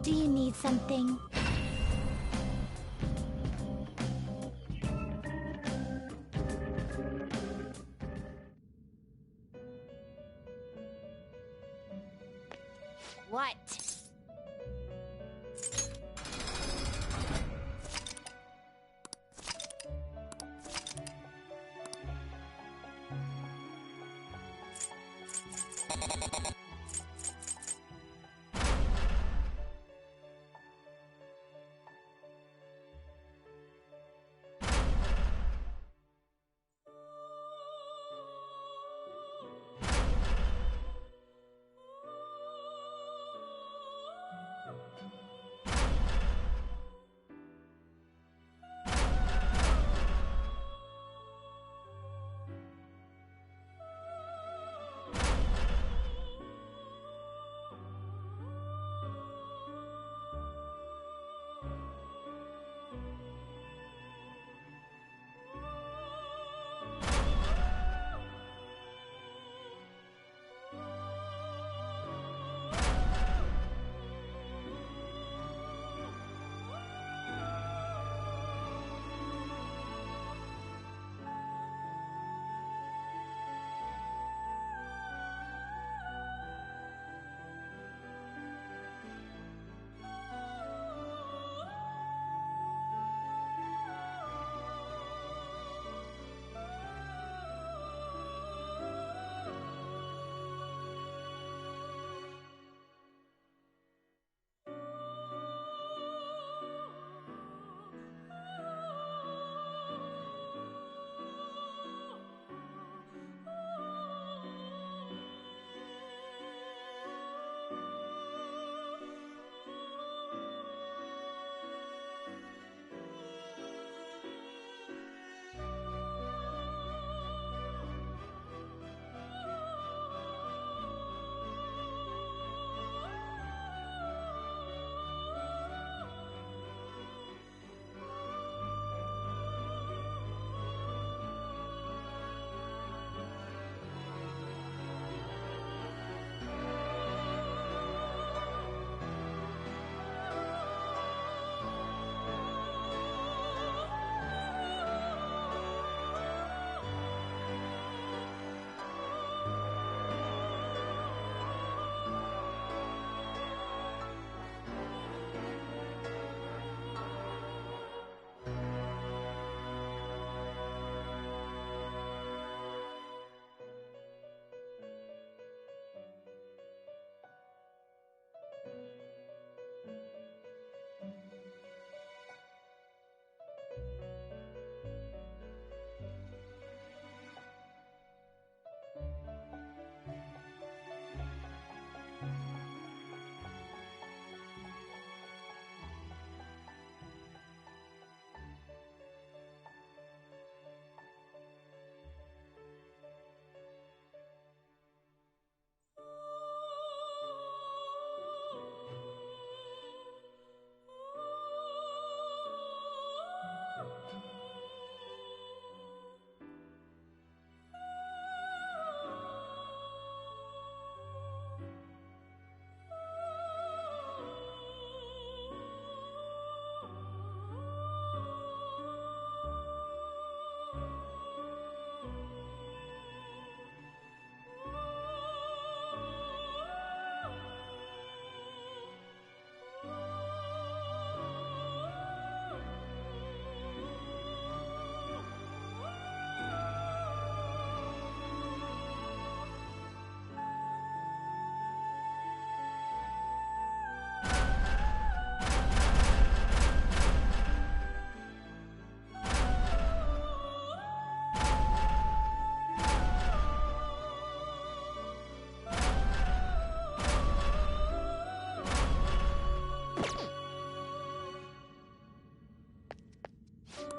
Do you need something? What?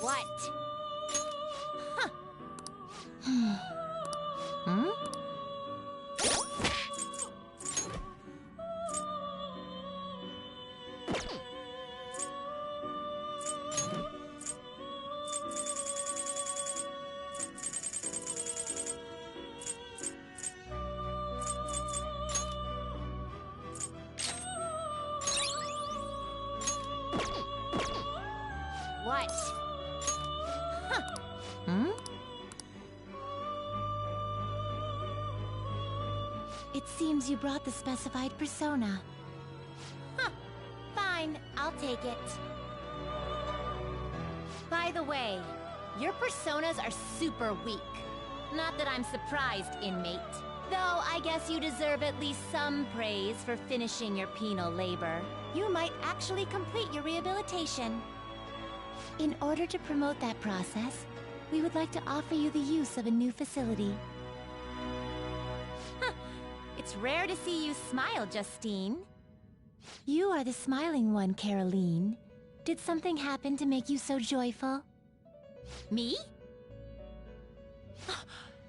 What? Hmm? What? Huh. Hmm? It seems you brought the specified persona. Huh. Fine, I'll take it. By the way, your personas are super weak. Not that I'm surprised, inmate. Though I guess you deserve at least some praise for finishing your penal labor. You might actually complete your rehabilitation. In order to promote that process, we would like to offer you the use of a new facility. It's rare to see you smile, Justine. You are the smiling one, Caroline. Did something happen to make you so joyful? Me?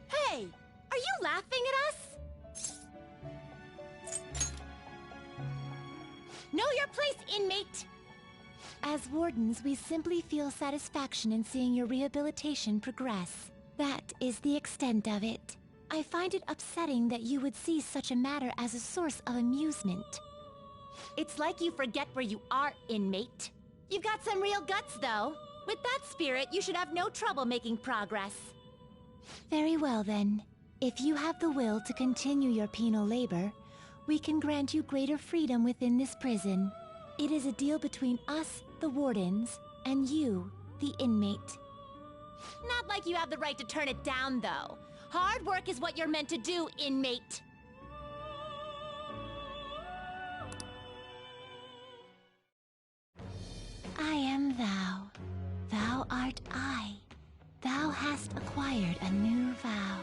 Hey! Are you laughing at us? Know your place, inmate! As wardens, we simply feel satisfaction in seeing your rehabilitation progress. That is the extent of it. I find it upsetting that you would see such a matter as a source of amusement. It's like you forget where you are, inmate. You've got some real guts, though. With that spirit, you should have no trouble making progress. Very well, then. If you have the will to continue your penal labor, we can grant you greater freedom within this prison. It is a deal between us, the wardens, and you, the inmate. Not like you have the right to turn it down, though. Hard work is what you're meant to do, inmate. I am thou. Thou art I. Thou hast acquired a new vow.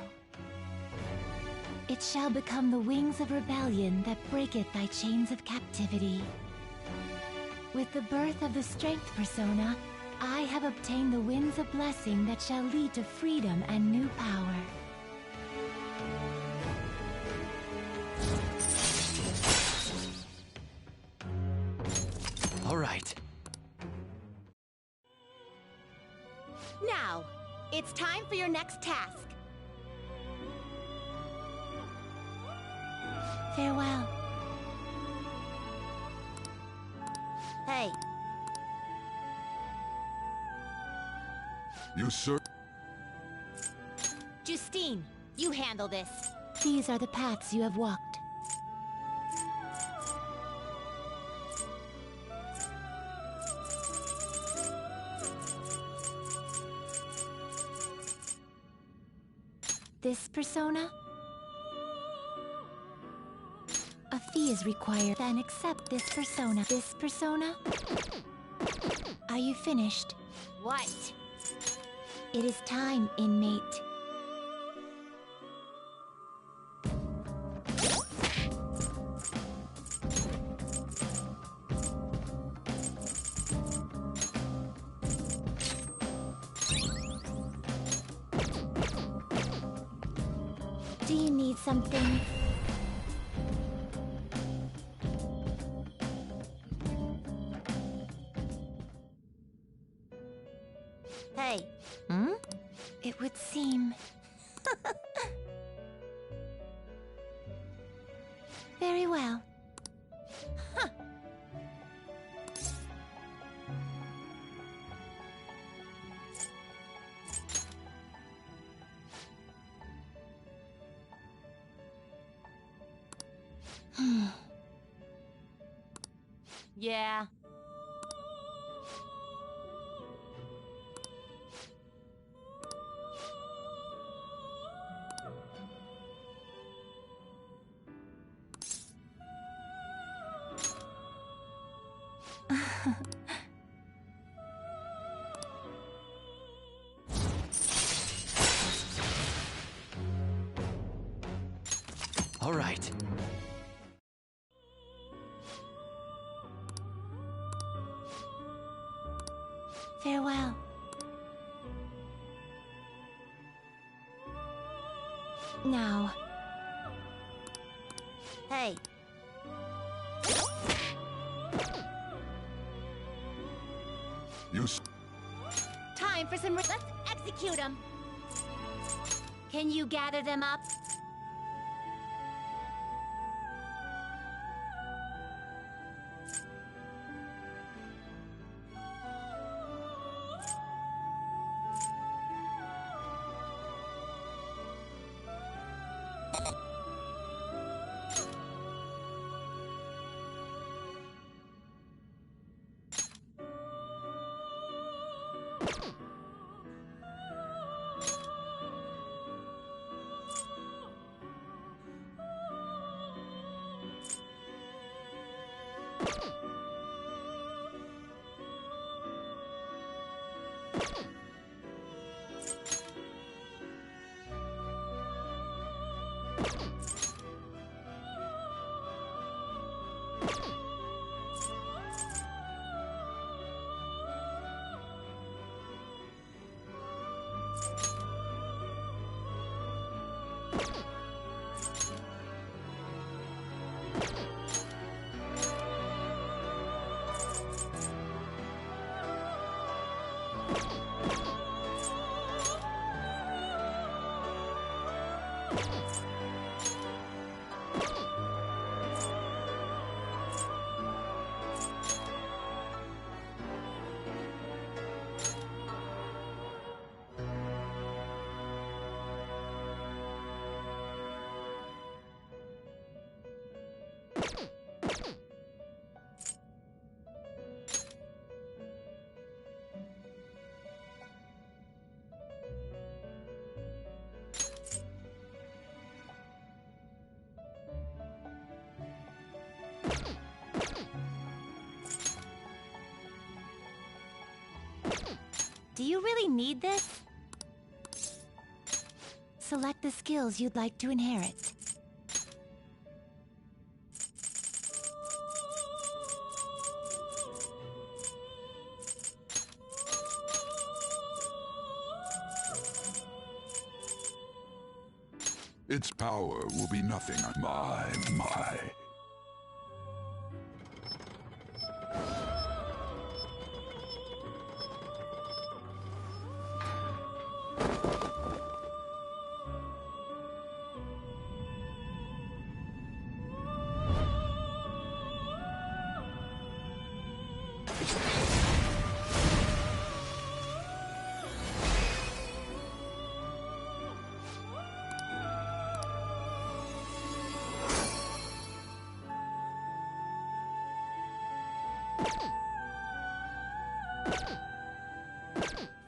It shall become the wings of rebellion that breaketh thy chains of captivity. With the birth of the strength persona, I have obtained the winds of blessing that shall lead to freedom and new power. All right. Now, it's time for your next task. Farewell. Hey, You sir? Justine, you handle this. These are the paths you have walked. This persona? A fee is required. Then accept this persona. This persona? Are you finished? What? It is time, inmate. Do you need something? Hey, Hmm? It would seem... Very well. yeah. All right. Farewell. Now, Hey, You s- time for some... Let's execute them. Can you gather them up? Do you really need this? Select the skills you'd like to inherit. Its power will be nothing. My.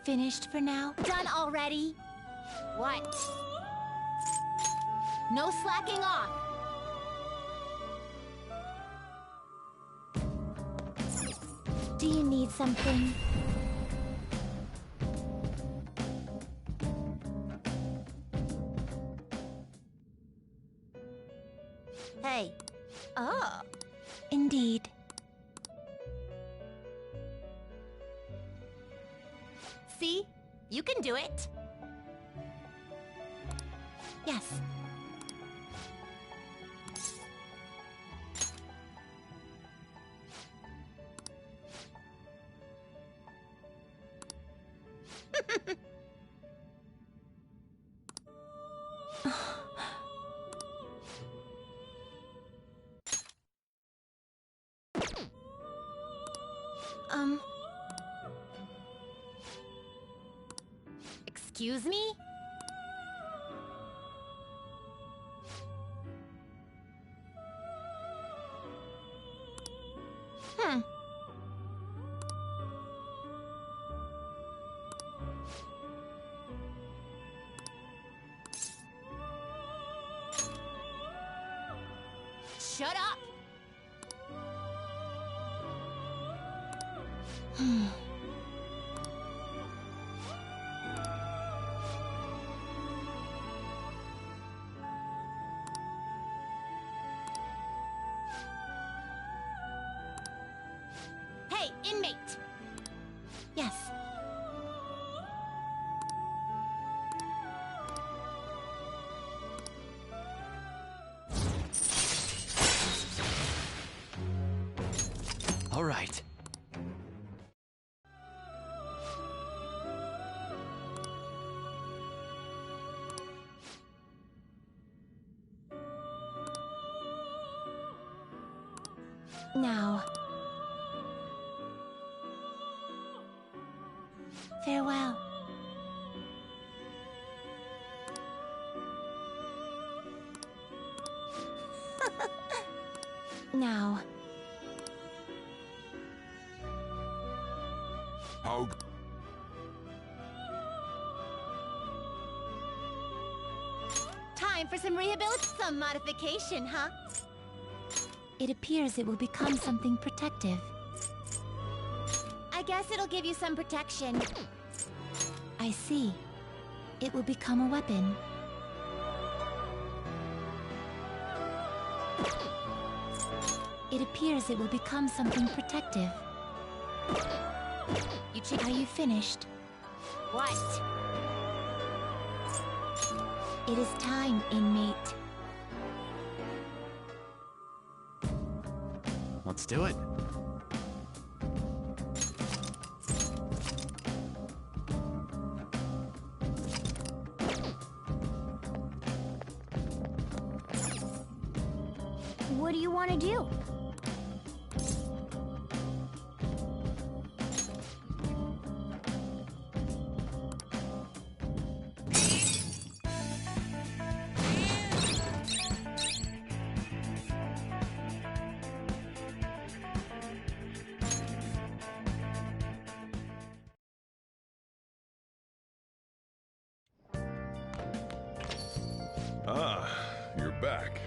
Finished for now? Done already? What? No slacking off! Do you need something? Hey. Oh. Indeed. See? You can do it. Yes. Excuse me? Shut up! Hey, inmate! Yes. All right. Now. Farewell. Now. How? Time for some some modification, huh? It appears it will become something protective. I guess it'll give you some protection. I see. It will become a weapon. It appears it will become something protective. Are you finished? What? It is time, inmate. Let's do it. What do you want to do? Ah, you're back.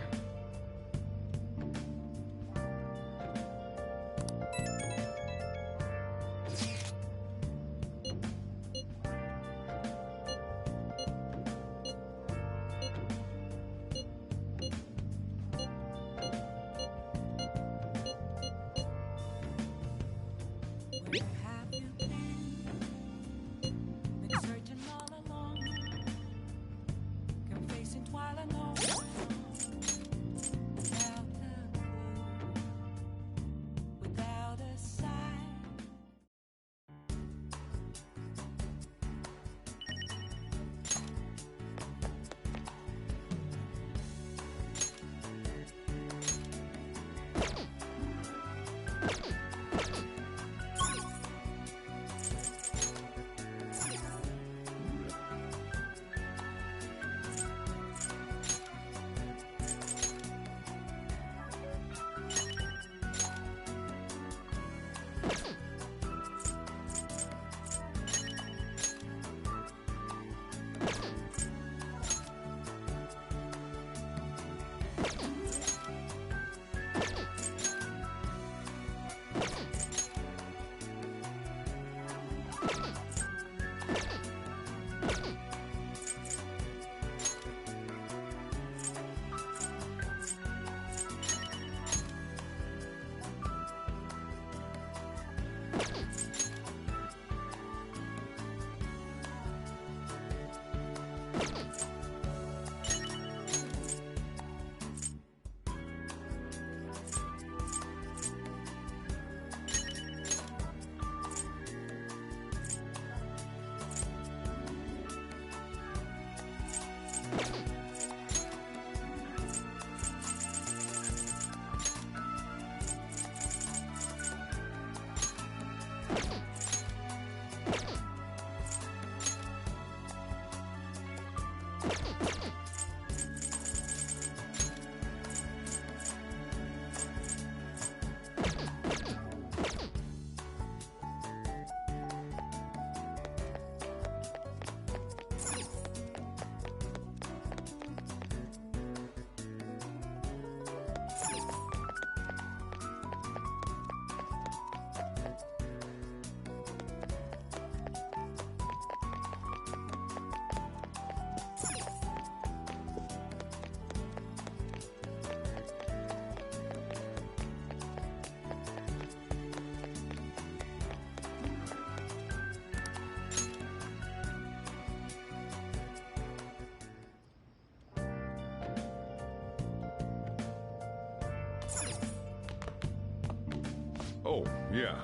Oh, yeah.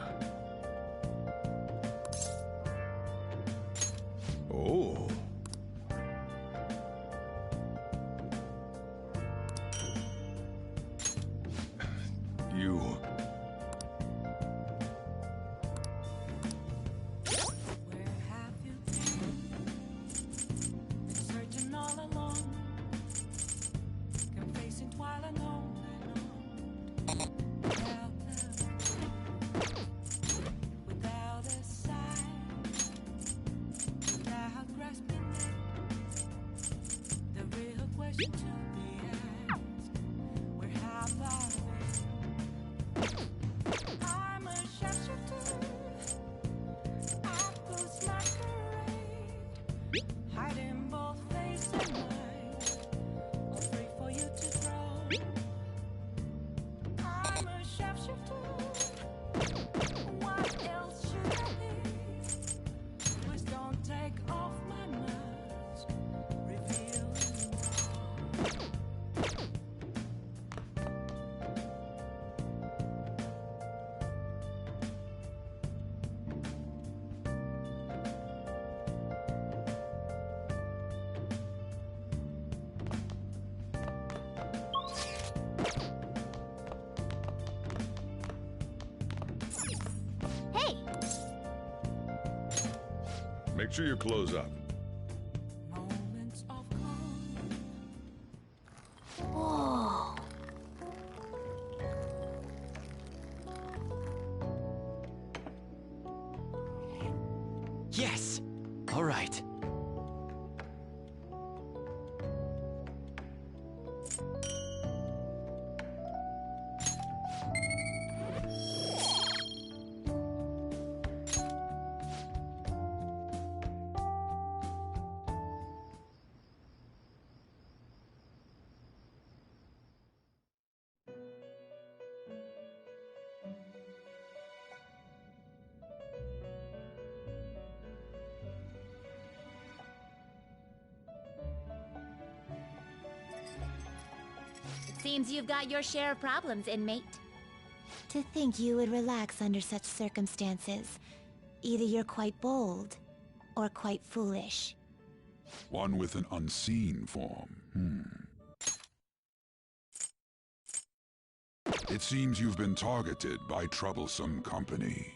Oh. You... Without a sign, without Hey! Make sure you close up. Whoa! Yes! All right. Seems you've got your share of problems, inmate. To think you would relax under such circumstances. Either you're quite bold, or quite foolish. One with an unseen form. It seems you've been targeted by troublesome company.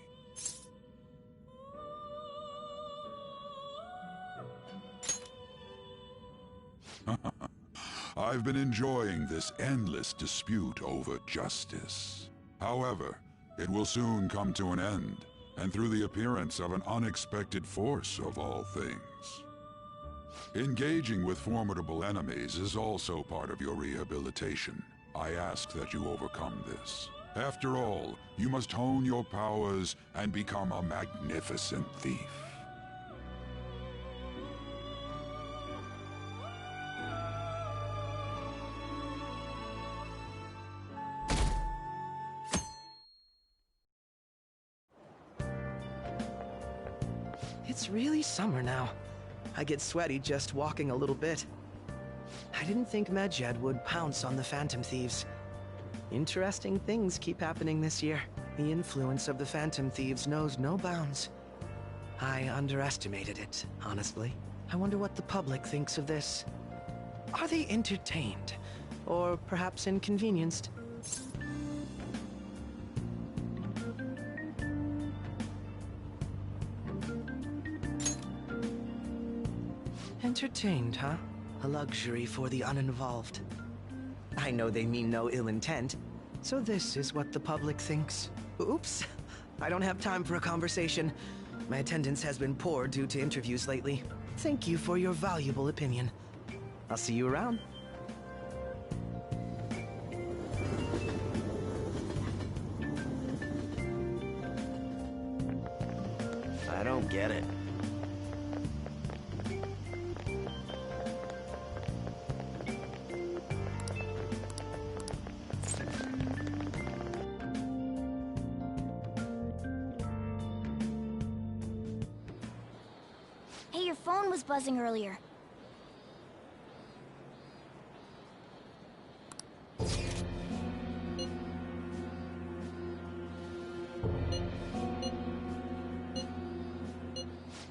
I've been enjoying this endless dispute over justice. However, it will soon come to an end, and through the appearance of an unexpected force of all things. Engaging with formidable enemies is also part of your rehabilitation. I ask that you overcome this. After all, you must hone your powers and become a magnificent thief. It's really summer now. I get sweaty just walking a little bit. I didn't think Medjed would pounce on the Phantom Thieves. Interesting things keep happening this year. The influence of the Phantom Thieves knows no bounds. I underestimated it, honestly. I wonder what the public thinks of this. Are they entertained? Or perhaps inconvenienced? Entertained, huh? A luxury for the uninvolved. I know they mean no ill intent, so this is what the public thinks. Oops, I don't have time for a conversation. My attendance has been poor due to interviews lately. Thank you for your valuable opinion. I'll see you around. I don't get it. Hey, your phone was buzzing earlier.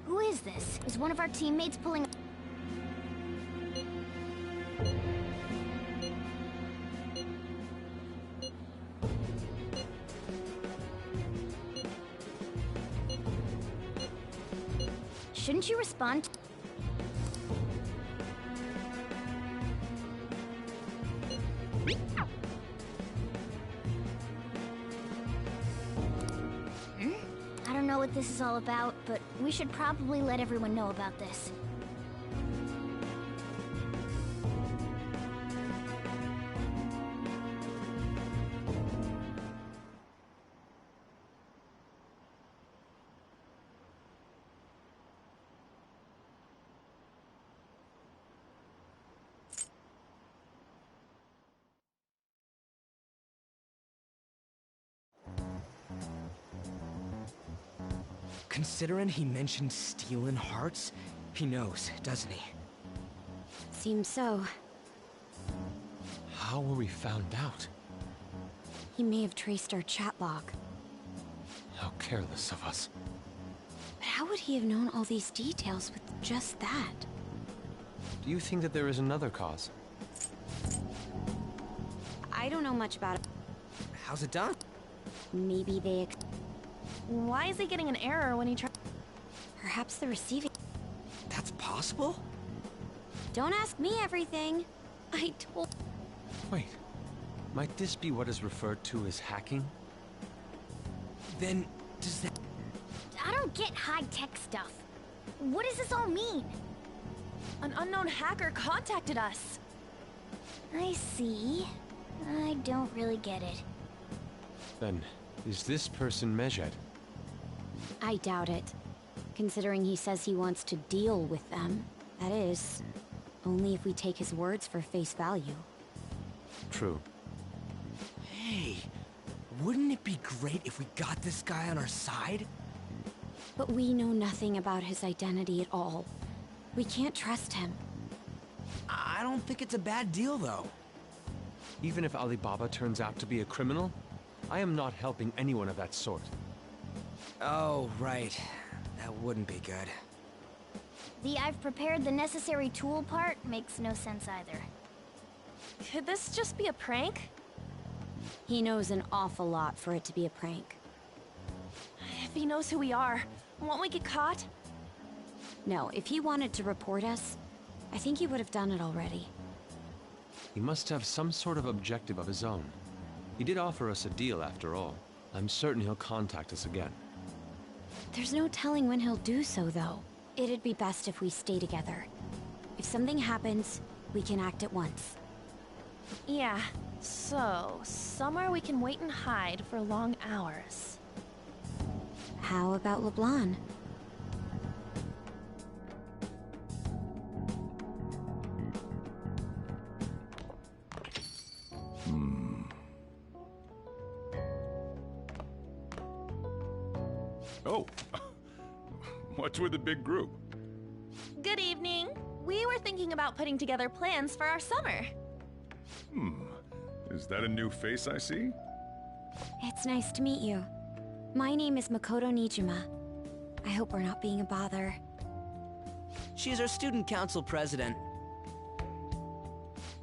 Who is this? Is one of our teammates pulling... Shouldn't you respond? I don't know what this is all about, but we should probably let everyone know about this. Considering he mentioned stealing hearts, he knows, doesn't he? Seems so. How were we found out? He may have traced our chat log. How careless of us. But how would he have known all these details with just that? Do you think that there is another cause? I don't know much about it. How's it done? Maybe they... Why is he getting an error when he tries? Perhaps the receiving... That's possible? Don't ask me everything. I told... Wait. Might this be what is referred to as hacking? Then, does that... I don't get high-tech stuff. What does this all mean? An unknown hacker contacted us. I see. I don't really get it. Then, is this person Medjed? I doubt it. Considering he says he wants to deal with them. That is, only if we take his words for face value. True. Hey, wouldn't it be great if we got this guy on our side? But we know nothing about his identity at all. We can't trust him. I don't think it's a bad deal, though. Even if Alibaba turns out to be a criminal, I am not helping anyone of that sort. Oh, right. That wouldn't be good. The I've prepared the necessary tool part makes no sense either. Could this just be a prank? He knows an awful lot for it to be a prank. If he knows who we are, won't we get caught? No, if he wanted to report us, I think he would have done it already. He must have some sort of objective of his own. He did offer us a deal after all. I'm certain he'll contact us again. There's no telling when he'll do so, though. It'd be best if we stay together. If something happens, we can act at once. Yeah, so somewhere we can wait and hide for long hours. How about LeBlanc? Oh, what's with the big group? Good evening. We were thinking about putting together plans for our summer. Is that a new face I see? It's nice to meet you. My name is Makoto Nijima. I hope we're not being a bother. She's our student council president.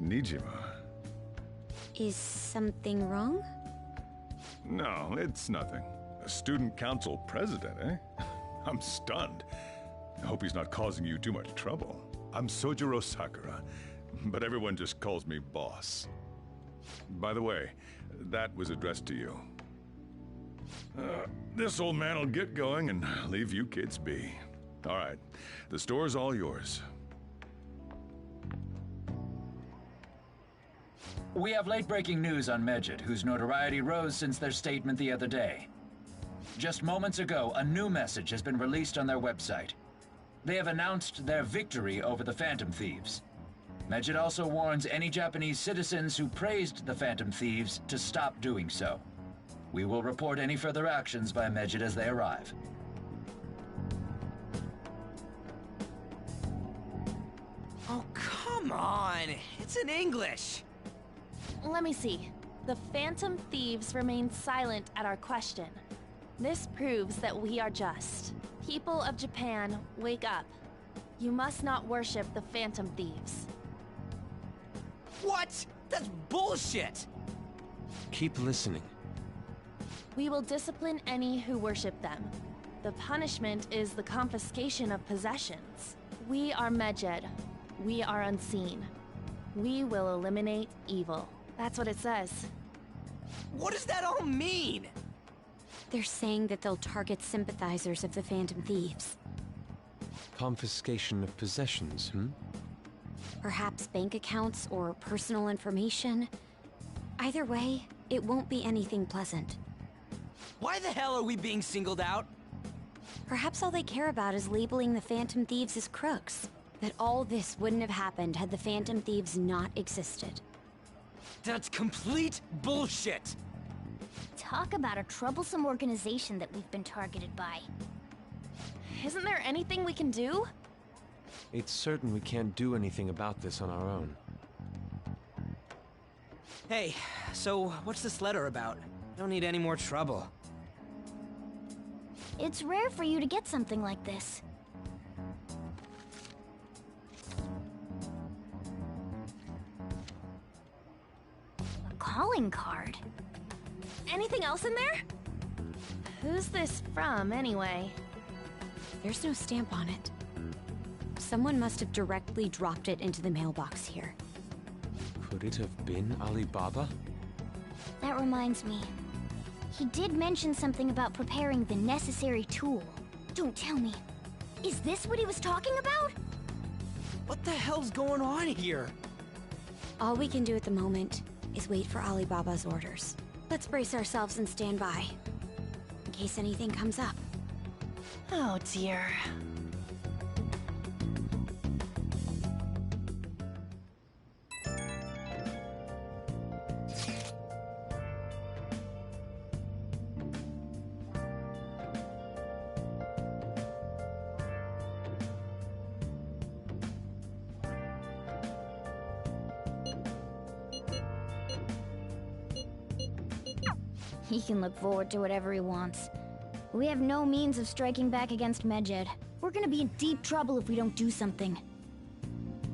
Nijima. Is something wrong? No, it's nothing. A student council president, eh? I'm stunned. I hope he's not causing you too much trouble. I'm Sojiro Sakura, but everyone just calls me boss. By the way, that was addressed to you. This old man will get going and leave you kids be. All right, the store's all yours. We have late-breaking news on Medjed, whose notoriety rose since their statement the other day. Just moments ago, a new message has been released on their website. They have announced their victory over the Phantom Thieves. Medjed also warns any Japanese citizens who praised the Phantom Thieves to stop doing so. We will report any further actions by Medjed as they arrive. Oh, come on! It's in English! Let me see. The Phantom Thieves remain silent at our question. This proves that we are just. People of Japan, wake up. You must not worship the Phantom Thieves. What? That's bullshit! Keep listening. We will discipline any who worship them. The punishment is the confiscation of possessions. We are Medjed. We are unseen. We will eliminate evil. That's what it says. What does that all mean? They're saying that they'll target sympathizers of the Phantom Thieves. Confiscation of possessions, Perhaps bank accounts or personal information. Either way, it won't be anything pleasant. Why the hell are we being singled out? Perhaps all they care about is labeling the Phantom Thieves as crooks. That all this wouldn't have happened had the Phantom Thieves not existed. That's complete bullshit! Talk about a troublesome organization that we've been targeted by. Isn't there anything we can do? It's certain we can't do anything about this on our own. Hey, so what's this letter about? Don't need any more trouble. It's rare for you to get something like this. A calling card? Anything else in there? Who's this from, anyway? There's no stamp on it. Someone must have directly dropped it into the mailbox here. Could it have been Ali Baba? That reminds me. He did mention something about preparing the necessary tool. Don't tell me. Is this what he was talking about? What the hell's going on here? All we can do at the moment is wait for Ali Baba's orders. Let's brace ourselves and stand by, in case anything comes up. Oh dear. He can look forward to whatever he wants. We have no means of striking back against Medjed. We're gonna be in deep trouble if we don't do something.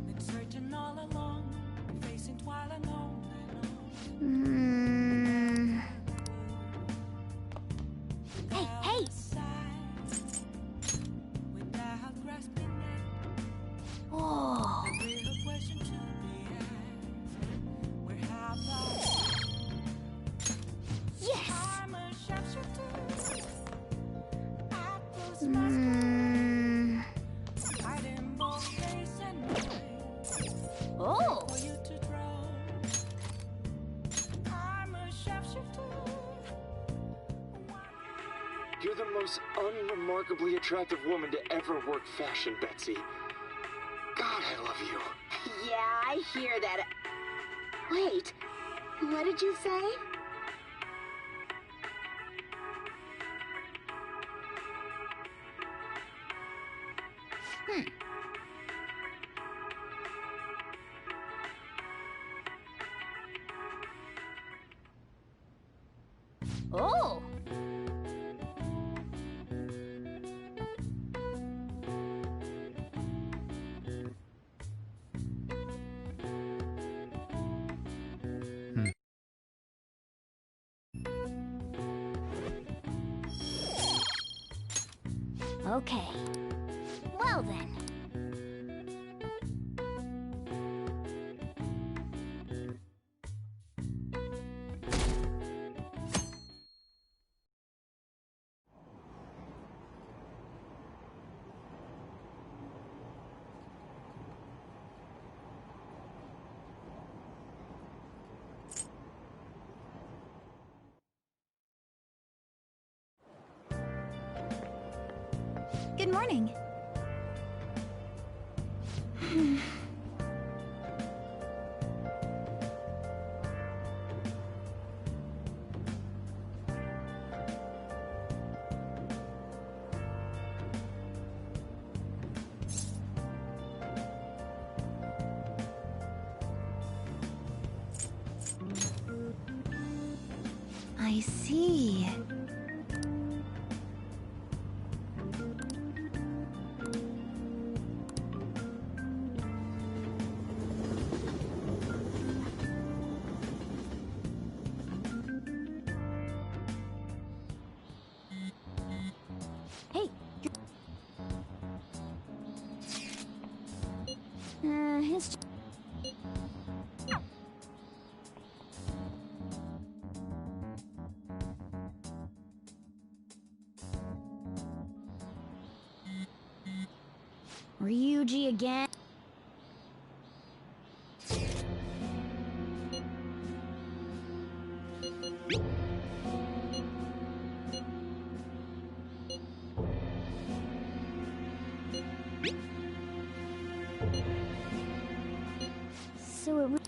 Been searching all along, facing twilight alone Hey, hey! without grasping it. Oh. The real question to be asked, where have I? Yes! I'm a sharpshooter. I close my eyes, hiding both face and mind. Oh! For you to draw. I'm a sharpshooter. You're the most unremarkably attractive woman to ever work fashion, Betsy. God, I love you. Yeah, I hear that. Wait, what did you say? Oh! Okay. Well then. Good morning. I see. Hey! His... Ryuji again? So it...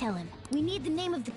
tell him. We need the name of the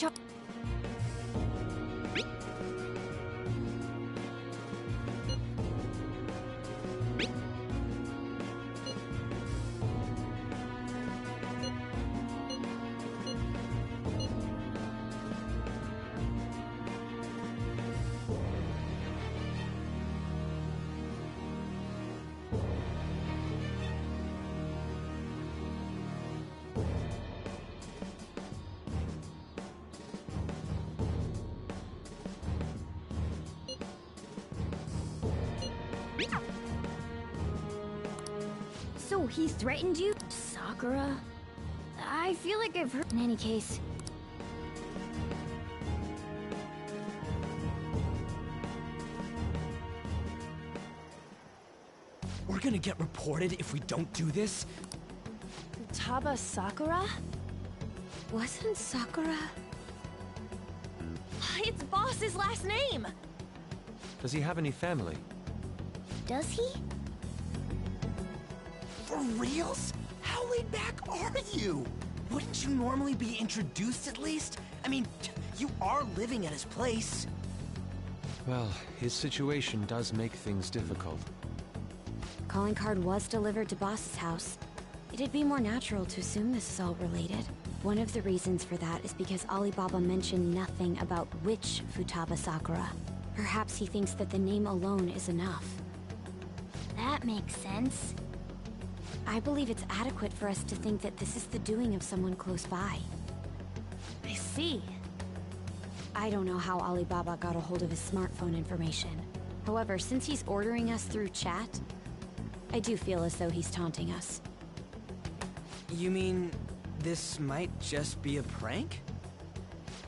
So he threatened you? Sakura? I feel like I've heard. In any case. We're gonna get reported if we don't do this? Futaba Sakura? Wasn't Sakura? It's Boss's last name! Does he have any family? Does he? For reals? How laid back are you? Wouldn't you normally be introduced at least? I mean, you are living at his place. Well, his situation does make things difficult. Calling card was delivered to Boss's house. It'd be more natural to assume this is all related. One of the reasons for that is because Alibaba mentioned nothing about which Futaba Sakura. Perhaps he thinks that the name alone is enough. That makes sense. I believe it's adequate for us to think that this is the doing of someone close by. I see. I don't know how Alibaba got a hold of his smartphone information. However, since he's ordering us through chat, I do feel as though he's taunting us. You mean this might just be a prank?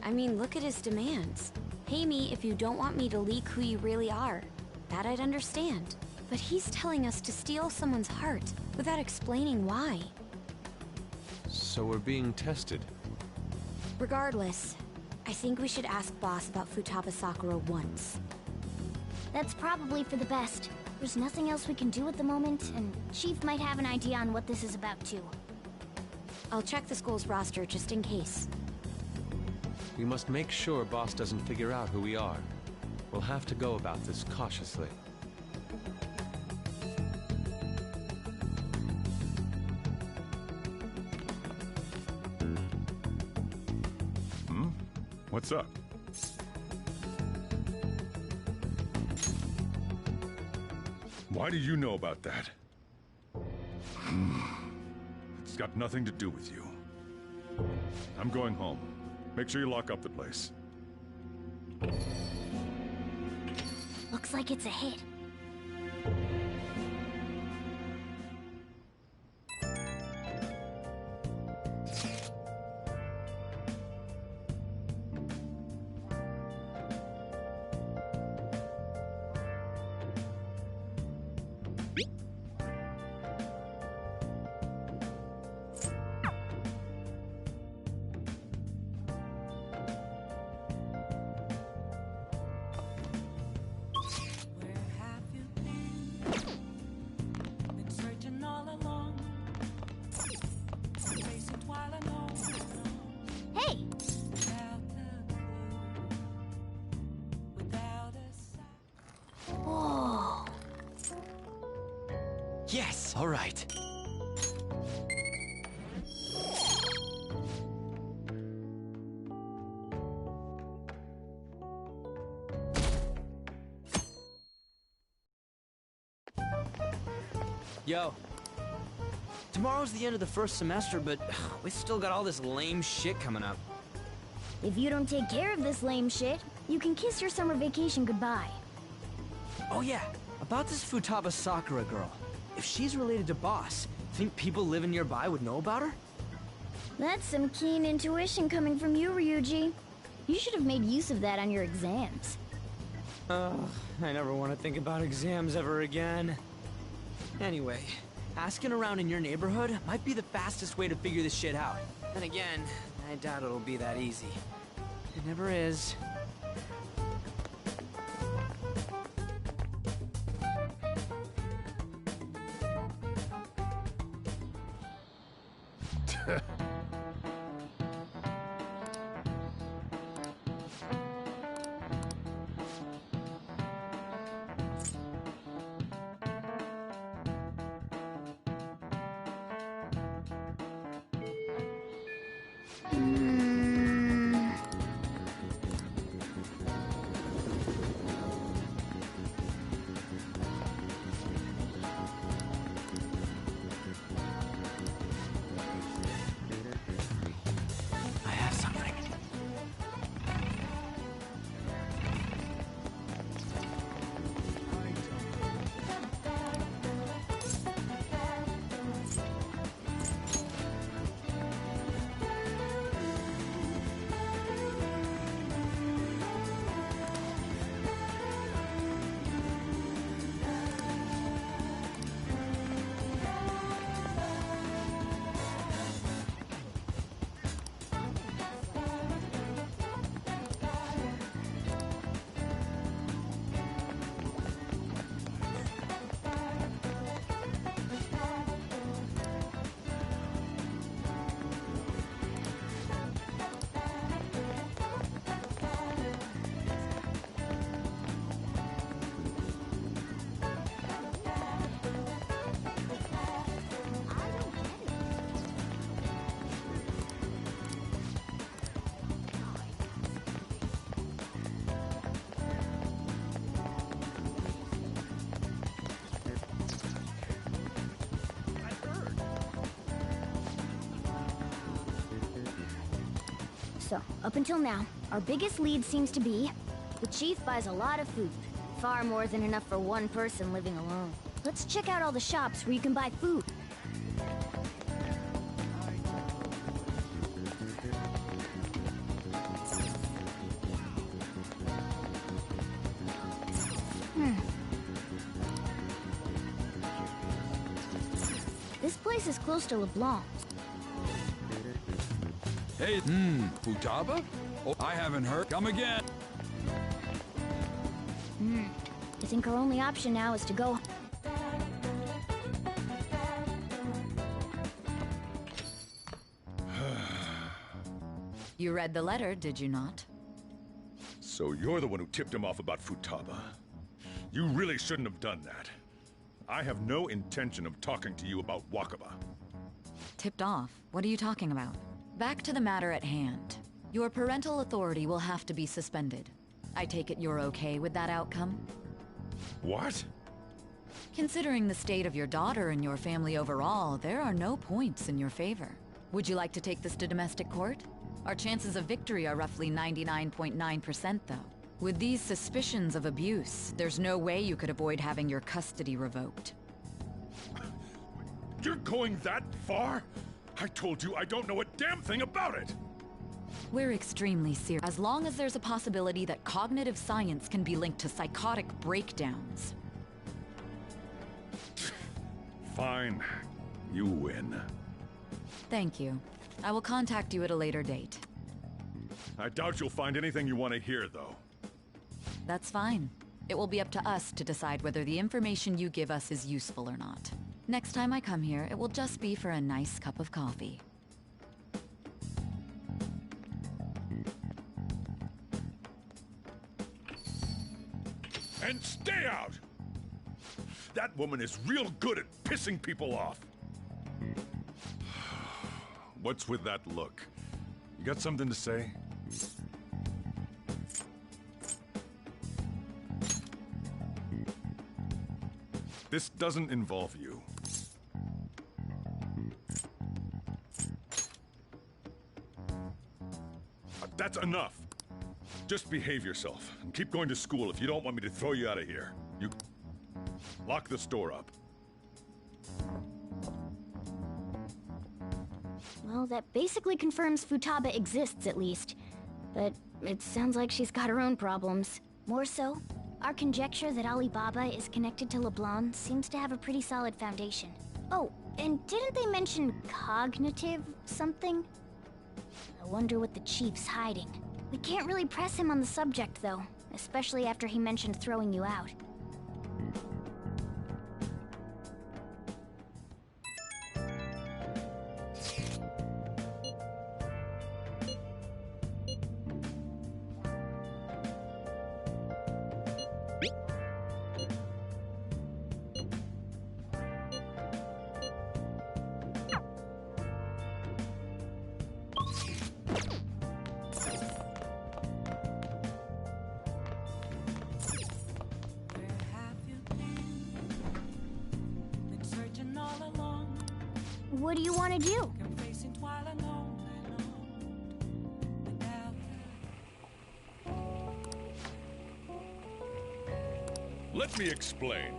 I mean, look at his demands. Pay me if you don't want me to leak who you really are. That I'd understand. But he's telling us to steal someone's heart without explaining why. So we're being tested. Regardless, I think we should ask Boss about Futaba Sakura once. That's probably for the best. There's nothing else we can do at the moment, and Chief might have an idea on what this is about too. I'll check the school's roster just in case. We must make sure Boss doesn't figure out who we are. We'll have to go about this cautiously. What's up? Why do you know about that? It's got nothing to do with you. I'm going home. Make sure you lock up the place. Looks like it's a hit. Yes, all right. Yo. Tomorrow's the end of the first semester, but we still got all this lame shit coming up. If you don't take care of this lame shit, you can kiss your summer vacation goodbye. Oh yeah, about this Futaba Sakura girl. If she's related to Boss, think people living nearby would know about her? That's some keen intuition coming from you, Ryuji. You should have made use of that on your exams. I never want to think about exams ever again. Anyway, asking around in your neighborhood might be the fastest way to figure this shit out. Then again, I doubt it'll be that easy. It never is. So, up until now, our biggest lead seems to be the chief buys a lot of food. Far more than enough for one person living alone. Let's check out all the shops where you can buy food. This place is close to LeBlanc. Hey, Futaba? Oh, I haven't heard. Come again. I think our only option now is to go. You read the letter, did you not? So you're the one who tipped him off about Futaba. You really shouldn't have done that. I have no intention of talking to you about Wakaba. Tipped off? What are you talking about? Back to the matter at hand. Your parental authority will have to be suspended. I take it you're okay with that outcome? What? Considering the state of your daughter and your family overall, there are no points in your favor. Would you like to take this to domestic court? Our chances of victory are roughly 99.9%, though. With these suspicions of abuse, there's no way you could avoid having your custody revoked. You're going that far? I told you I don't know a damn thing about it! We're extremely serious, as long as there's a possibility that cognitive science can be linked to psychotic breakdowns. Fine. You win. Thank you. I will contact you at a later date. I doubt you'll find anything you want to hear, though. That's fine. It will be up to us to decide whether the information you give us is useful or not. Next time I come here, it will just be for a nice cup of coffee. And stay out! That woman is real good at pissing people off. What's with that look? You got something to say? This doesn't involve you. That's enough. Just behave yourself and keep going to school if you don't want me to throw you out of here. You lock the store up. Well, that basically confirms Futaba exists, at least. But it sounds like she's got her own problems. More so, our conjecture that Alibaba is connected to LeBlanc seems to have a pretty solid foundation. Oh, and didn't they mention cognitive something? I wonder what the chief's hiding. We can't really press him on the subject, though, especially after he mentioned throwing you out. What do you want to do? Let me explain.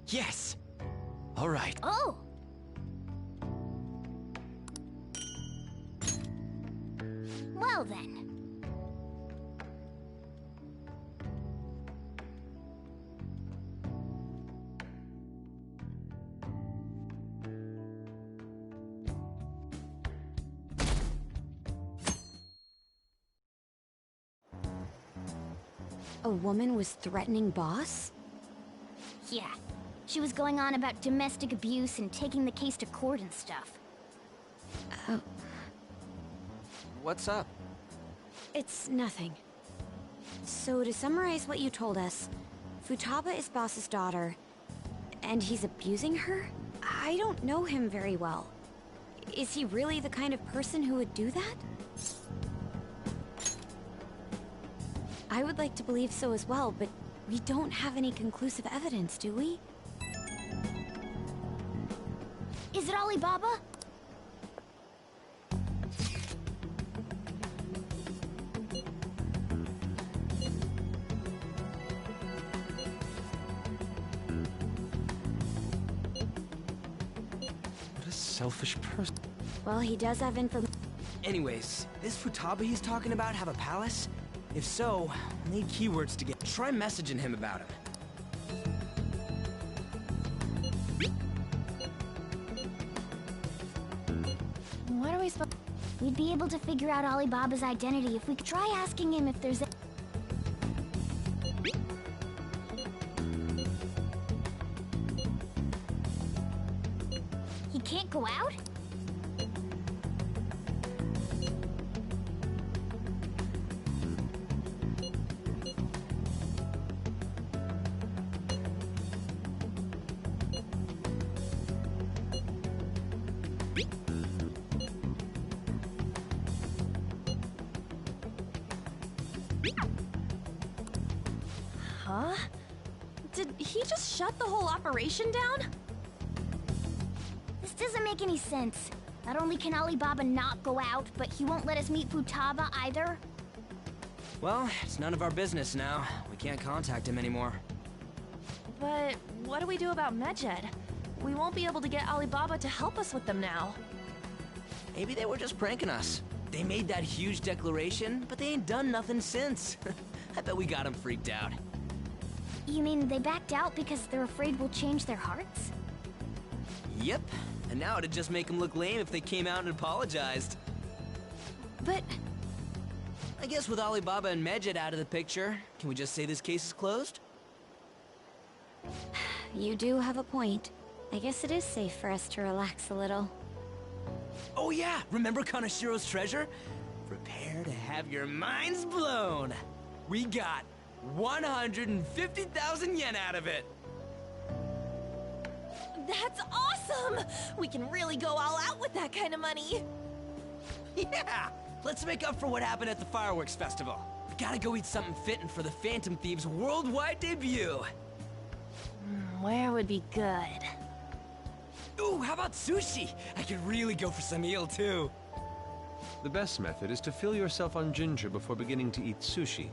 Yes! All right. Oh! Well then. A woman was threatening Boss? Yeah. She was going on about domestic abuse and taking the case to court and stuff. Oh. What's up? It's nothing. So to summarize what you told us, Futaba is Boss's daughter, and he's abusing her? I don't know him very well. Is he really the kind of person who would do that? I would like to believe so as well, but we don't have any conclusive evidence, do we? Is it Alibaba? What a selfish person. Well, he does have information. Anyways, this Futaba he's talking about have a palace? If so, we'll need keywords to get. Try messaging him about him. What are we supposed? We'd be able to figure out Alibaba's identity if we could try asking him if there's a... He can't go out? Huh? Did he just shut the whole operation down? This doesn't make any sense. Not only can Alibaba not go out, but he won't let us meet Futaba either. Well, it's none of our business now. We can't contact him anymore. But what do we do about Medjed? We won't be able to get Alibaba to help us with them now. Maybe they were just pranking us. They made that huge declaration, but they ain't done nothing since. I bet we got them freaked out. You mean they backed out because they're afraid we'll change their hearts? Yep, and now it'd just make them look lame if they came out and apologized. But... I guess with Alibaba and Medjed out of the picture, can we just say this case is closed? You do have a point. I guess it is safe for us to relax a little. Oh yeah, remember Kanashiro's treasure? Prepare to have your minds blown! We got 150,000 yen out of it! That's awesome! We can really go all out with that kind of money! Yeah! Let's make up for what happened at the fireworks festival. We gotta go eat something fitting for the Phantom Thieves' worldwide debut! Where would be good? Ooh, how about sushi? I could really go for some eel, too. The best method is to fill yourself on ginger before beginning to eat sushi.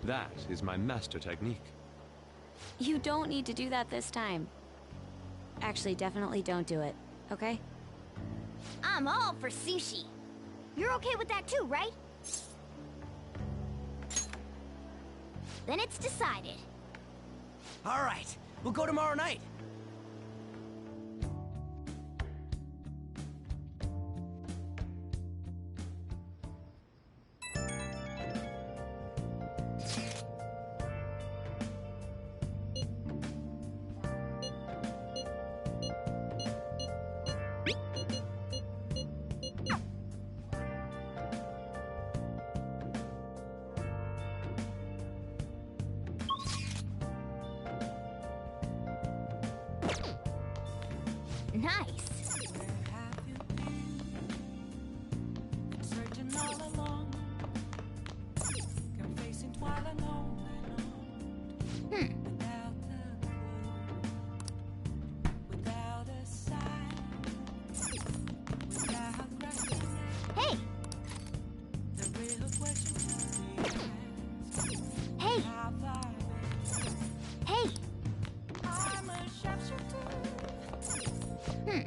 That is my master technique. You don't need to do that this time. Actually, definitely don't do it, okay? I'm all for sushi. You're okay with that too, right? Then it's decided. All right, we'll go tomorrow night. Nice. Searching all along, confessing while alone without the clue, without a sign, without reckoning. Hey! The real question to be asked, Hey! how far away? Hey! I'm a sharpshooter. Hmm.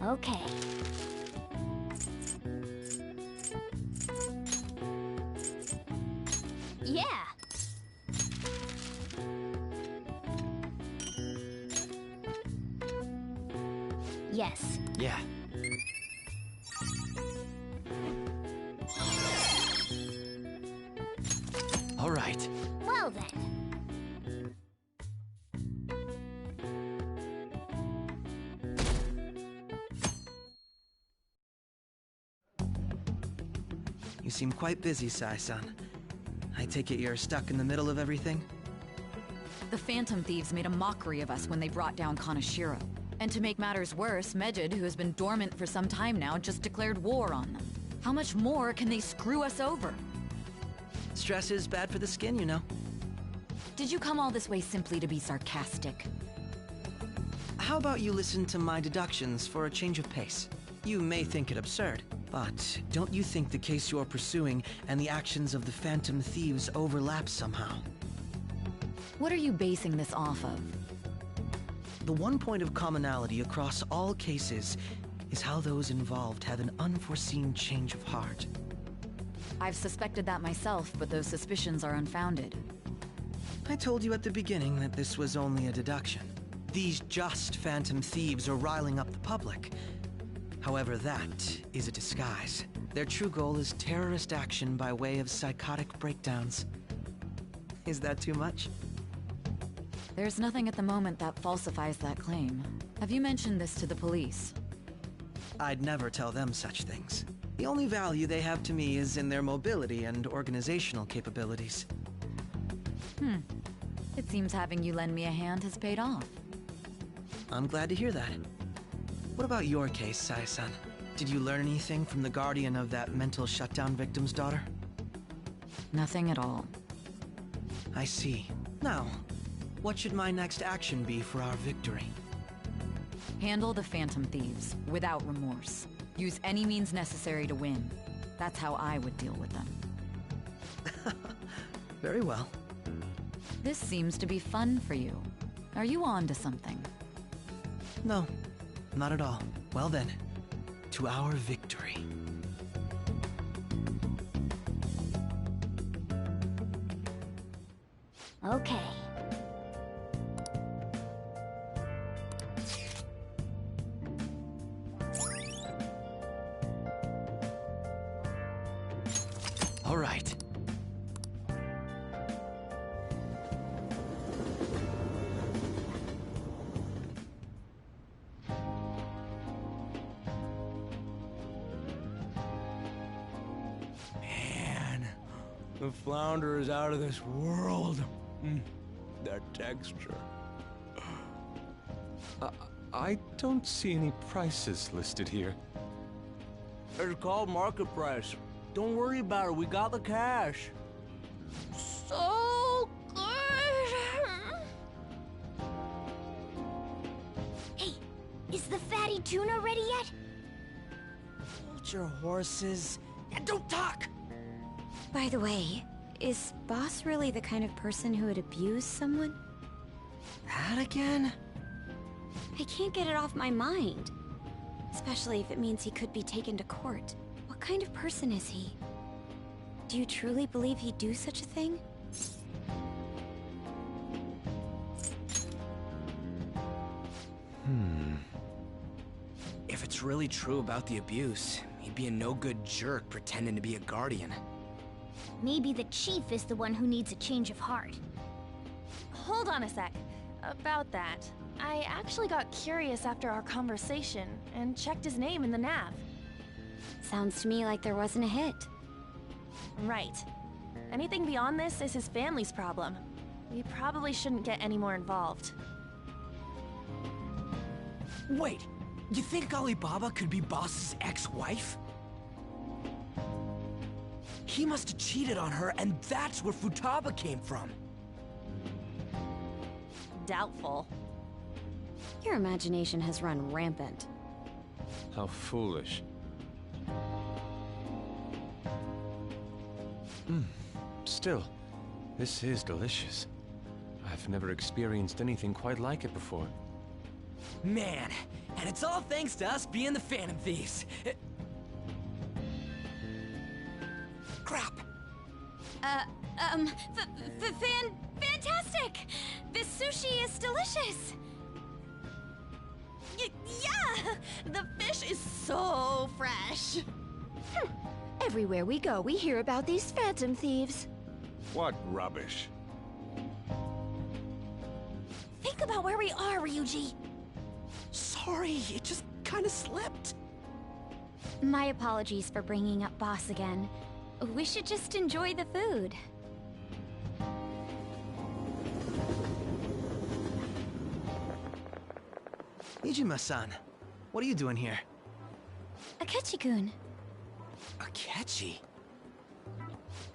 Okay. Yeah! Yes. Yeah. All right. Well then. You seem quite busy, Sai-san. I take it you're stuck in the middle of everything? The Phantom Thieves made a mockery of us when they brought down Kaneshiro. And to make matters worse, Medjed, who has been dormant for some time now, just declared war on them. How much more can they screw us over? Stress is bad for the skin, you know. Did you come all this way simply to be sarcastic? How about you listen to my deductions for a change of pace? You may think it absurd, but don't you think the case you're pursuing and the actions of the Phantom Thieves overlap somehow? What are you basing this off of? The one point of commonality across all cases is how those involved have an unforeseen change of heart. I've suspected that myself, but those suspicions are unfounded. I told you at the beginning that this was only a deduction. These just Phantom Thieves are riling up the public. However, that is a disguise. Their true goal is terrorist action by way of psychotic breakdowns. Is that too much? There's nothing at the moment that falsifies that claim. Have you mentioned this to the police? I'd never tell them such things. The only value they have to me is in their mobility and organizational capabilities. It seems having you lend me a hand has paid off. I'm glad to hear that. What about your case, Sai-san? Did you learn anything from the guardian of that mental shutdown victim's daughter? Nothing at all. I see. Now, what should my next action be for our victory? Handle the Phantom Thieves, without remorse. Use any means necessary to win. That's how I would deal with them. Very well. This seems to be fun for you. Are you on to something? No, not at all. Well then, to our victory. Okay. All right. Man, the flounder is out of this world. That texture. I don't see any prices listed here. It's called market price. Don't worry about it, we got the cash. So good! Hey, is the fatty tuna ready yet? Hold your horses and don't talk! By the way, is Boss really the kind of person who would abuse someone? That again? I can't get it off my mind. Especially if it means he could be taken to court. What kind of person is he? Do you truly believe he'd do such a thing? If it's really true about the abuse, he'd be a no-good jerk pretending to be a guardian. Maybe the chief is the one who needs a change of heart. Hold on a sec. About that, I actually got curious after our conversation and checked his name in the nav. Sounds to me like there wasn't a hit. Right. Anything beyond this is his family's problem. We probably shouldn't get any more involved. Wait, you think Alibaba could be Boss's ex-wife? He must have cheated on her, and that's where Futaba came from. Doubtful. Your imagination has run rampant. How foolish. Still, this is delicious. I've never experienced anything quite like it before. Man, and it's all thanks to us being the Phantom Thieves. Crap. Fantastic! This sushi is delicious! Yeah! The fish is so fresh! Everywhere we go, we hear about these Phantom Thieves. What rubbish. Think about where we are, Ryuji. Sorry, it just kind of slipped. My apologies for bringing up Boss again. We should just enjoy the food. Nijima-san, what are you doing here? Akechi-kun. Akechi?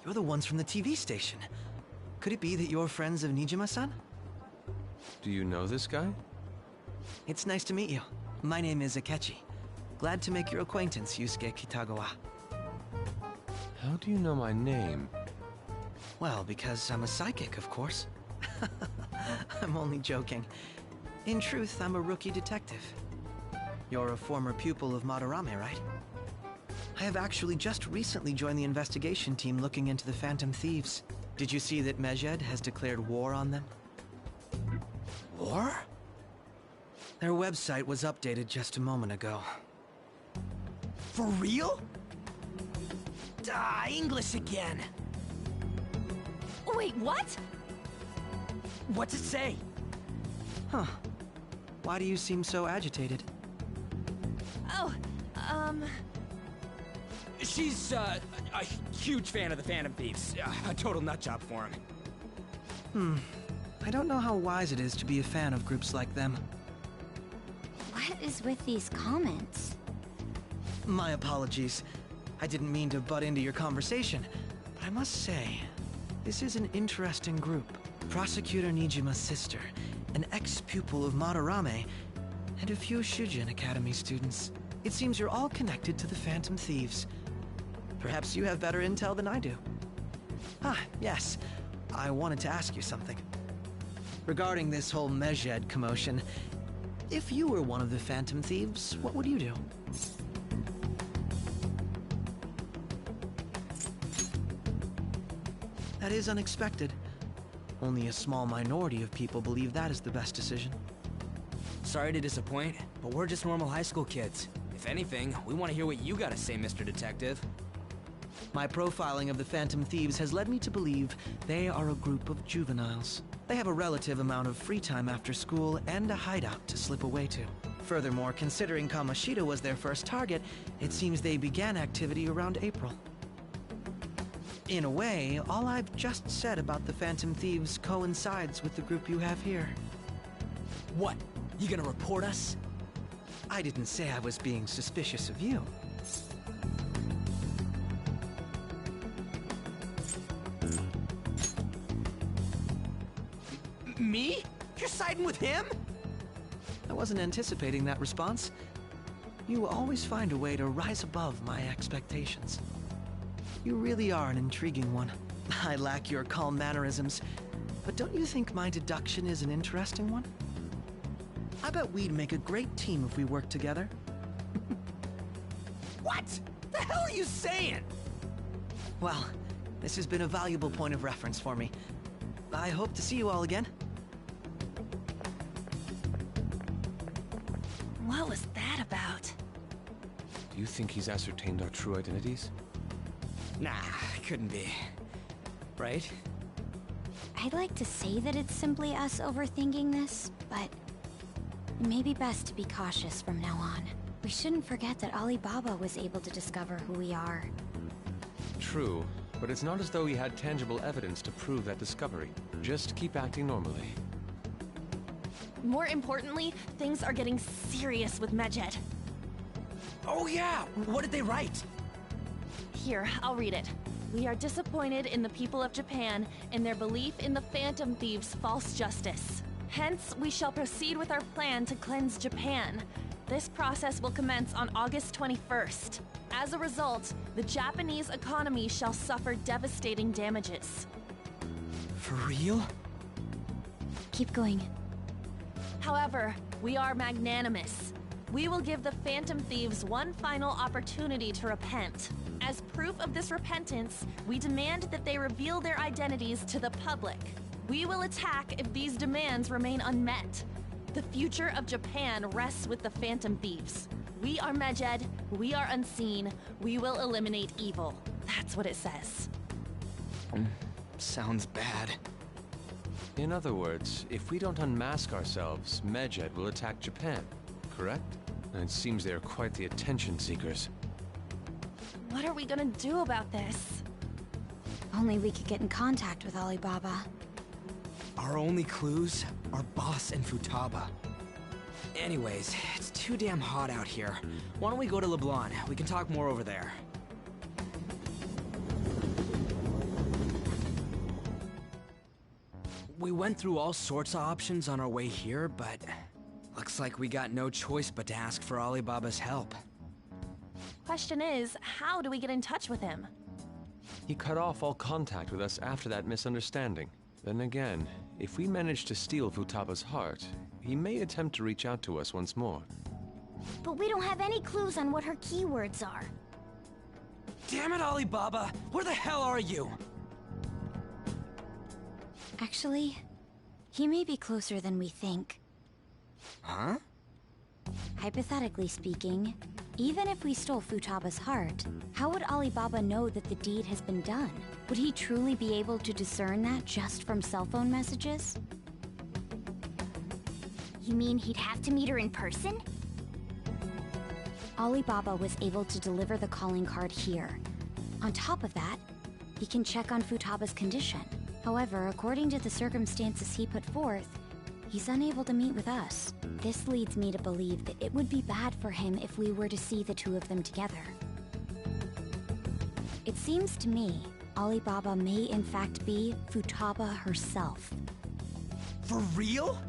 You're the ones from the TV station. Could it be that you're friends of Nijima-san? Do you know this guy? It's nice to meet you. My name is Akechi. Glad to make your acquaintance, Yusuke Kitagawa. How do you know my name? Well, because I'm a psychic, of course. I'm only joking. In truth, I'm a rookie detective. You're a former pupil of Madarame, right? I have actually just recently joined the investigation team looking into the Phantom Thieves. Did you see that Medjed has declared war on them? War? Their website was updated just a moment ago. For real? English again. Wait, what? What's it say? Huh. Why do you seem so agitated? Oh, She's, a huge fan of the Phantom Thieves. A total nutjob for him. I don't know how wise it is to be a fan of groups like them. What is with these comments? My apologies. I didn't mean to butt into your conversation, but I must say, this is an interesting group. Prosecutor Nijima's sister, an ex-pupil of Madarame, and a few Shujin Academy students. It seems you're all connected to the Phantom Thieves. Perhaps you have better intel than I do. Ah, yes. I wanted to ask you something. Regarding this whole Medjed commotion, if you were one of the Phantom Thieves, what would you do? That is unexpected. Only a small minority of people believe that is the best decision. Sorry to disappoint, but we're just normal high school kids. If anything, we want to hear what you gotta say, Mr. Detective. My profiling of the Phantom Thieves has led me to believe they are a group of juveniles. They have a relative amount of free time after school and a hideout to slip away to. Furthermore, considering Kamoshida was their first target, it seems they began activity around April. In a way, all I've just said about the Phantom Thieves coincides with the group you have here. What? You gonna report us? I didn't say I was being suspicious of you. Me? You're siding with him? I wasn't anticipating that response. You always find a way to rise above my expectations. You really are an intriguing one. I lack your calm mannerisms, but don't you think my deduction is an interesting one? I bet we'd make a great team if we worked together. What? The hell are you saying? Well, this has been a valuable point of reference for me. I hope to see you all again. What was that about? Do you think he's ascertained our true identities? Nah, couldn't be. Right? I'd like to say that it's simply us overthinking this, but it may be best to be cautious from now on. We shouldn't forget that Alibaba was able to discover who we are. True, but it's not as though he had tangible evidence to prove that discovery. Just keep acting normally. More importantly, things are getting serious with Medjed. Oh yeah! What did they write? Here, I'll read it. We are disappointed in the people of Japan in their belief in the Phantom Thieves' false justice. Hence, we shall proceed with our plan to cleanse Japan. This process will commence on August 21st. As a result, the Japanese economy shall suffer devastating damages. For real? Keep going. However, We are magnanimous. We will give the Phantom Thieves one final opportunity to repent. As proof of this repentance, we demand that they reveal their identities to the public. We will attack if these demands remain unmet. The future of Japan rests with the Phantom Thieves. We are Medjed, we are unseen, we will eliminate evil. That's what it says. Sounds bad. In other words, if we don't unmask ourselves, Medjed will attack Japan, correct? And it seems they are quite the attention seekers. What are we gonna do about this? Only we could get in contact with Alibaba. Our only clues are Boss and Futaba. Anyways, it's too damn hot out here. Why don't we go to LeBlanc? We can talk more over there. We went through all sorts of options on our way here, but looks like we got no choice but to ask for Alibaba's help. Question is, how do we get in touch with him? He cut off all contact with us after that misunderstanding. Then again, if we manage to steal Futaba's heart, he may attempt to reach out to us once more. But we don't have any clues on what her keywords are. Damn it, Alibaba! Where the hell are you? Actually, he may be closer than we think. Huh? Hypothetically speaking, even if we stole Futaba's heart, how would Alibaba know that the deed has been done? Would he truly be able to discern that just from cell phone messages? You mean he'd have to meet her in person? Alibaba was able to deliver the calling card here. On top of that, he can check on Futaba's condition. However, according to the circumstances he put forth, he's unable to meet with us. This leads me to believe that it would be bad for him if we were to see the two of them together. It seems to me Alibaba may in fact be Futaba herself. For real?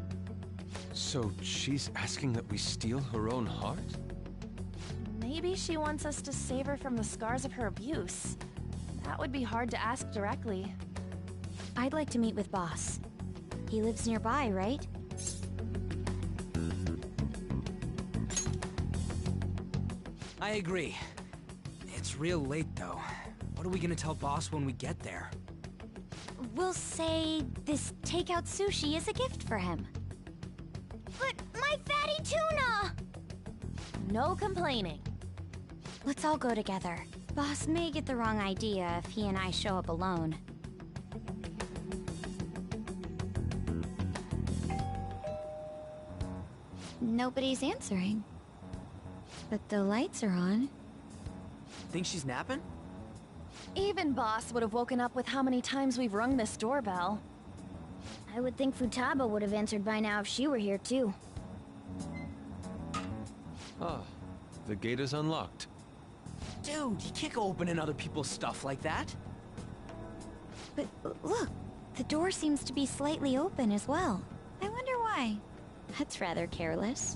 So she's asking that we steal her own heart? Maybe she wants us to save her from the scars of her abuse. That would be hard to ask directly. I'd like to meet with Boss. He lives nearby, right? I agree. It's real late, though. What are we gonna tell Boss when we get there? We'll say this takeout sushi is a gift for him. But my fatty tuna! No complaining. Let's all go together. Boss may get the wrong idea if he and I show up alone. Nobody's answering. But the lights are on. Think she's napping? Even Boss would have woken up with how many times we've rung this doorbell. I would think Futaba would have answered by now if she were here too. Ah, the gate is unlocked. Dude, you can't go opening other people's stuff like that. But look, the door seems to be slightly open as well. I wonder why. That's rather careless.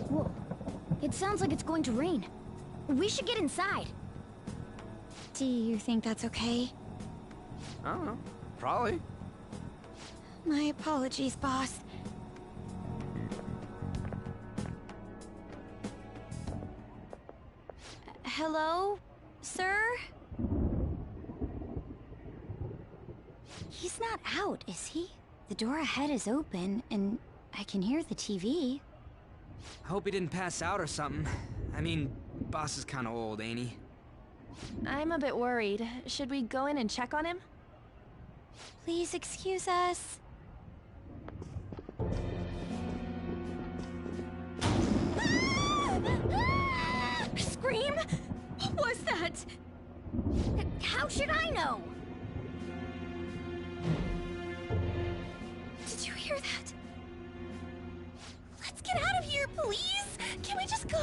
Whoa. It sounds like it's going to rain. We should get inside. Do you think that's okay? I don't know. Probably. My apologies, Boss. Hello, sir? He's not out, is he? The door ahead is open, and I can hear the TV. I hope he didn't pass out or something. I mean, Boss is kinda old, ain't he? I'm a bit worried. Should we go in and check on him? Please excuse us. Scream? What was that? How should I know? Did you hear that? Let's get out of here, please! Can we just go?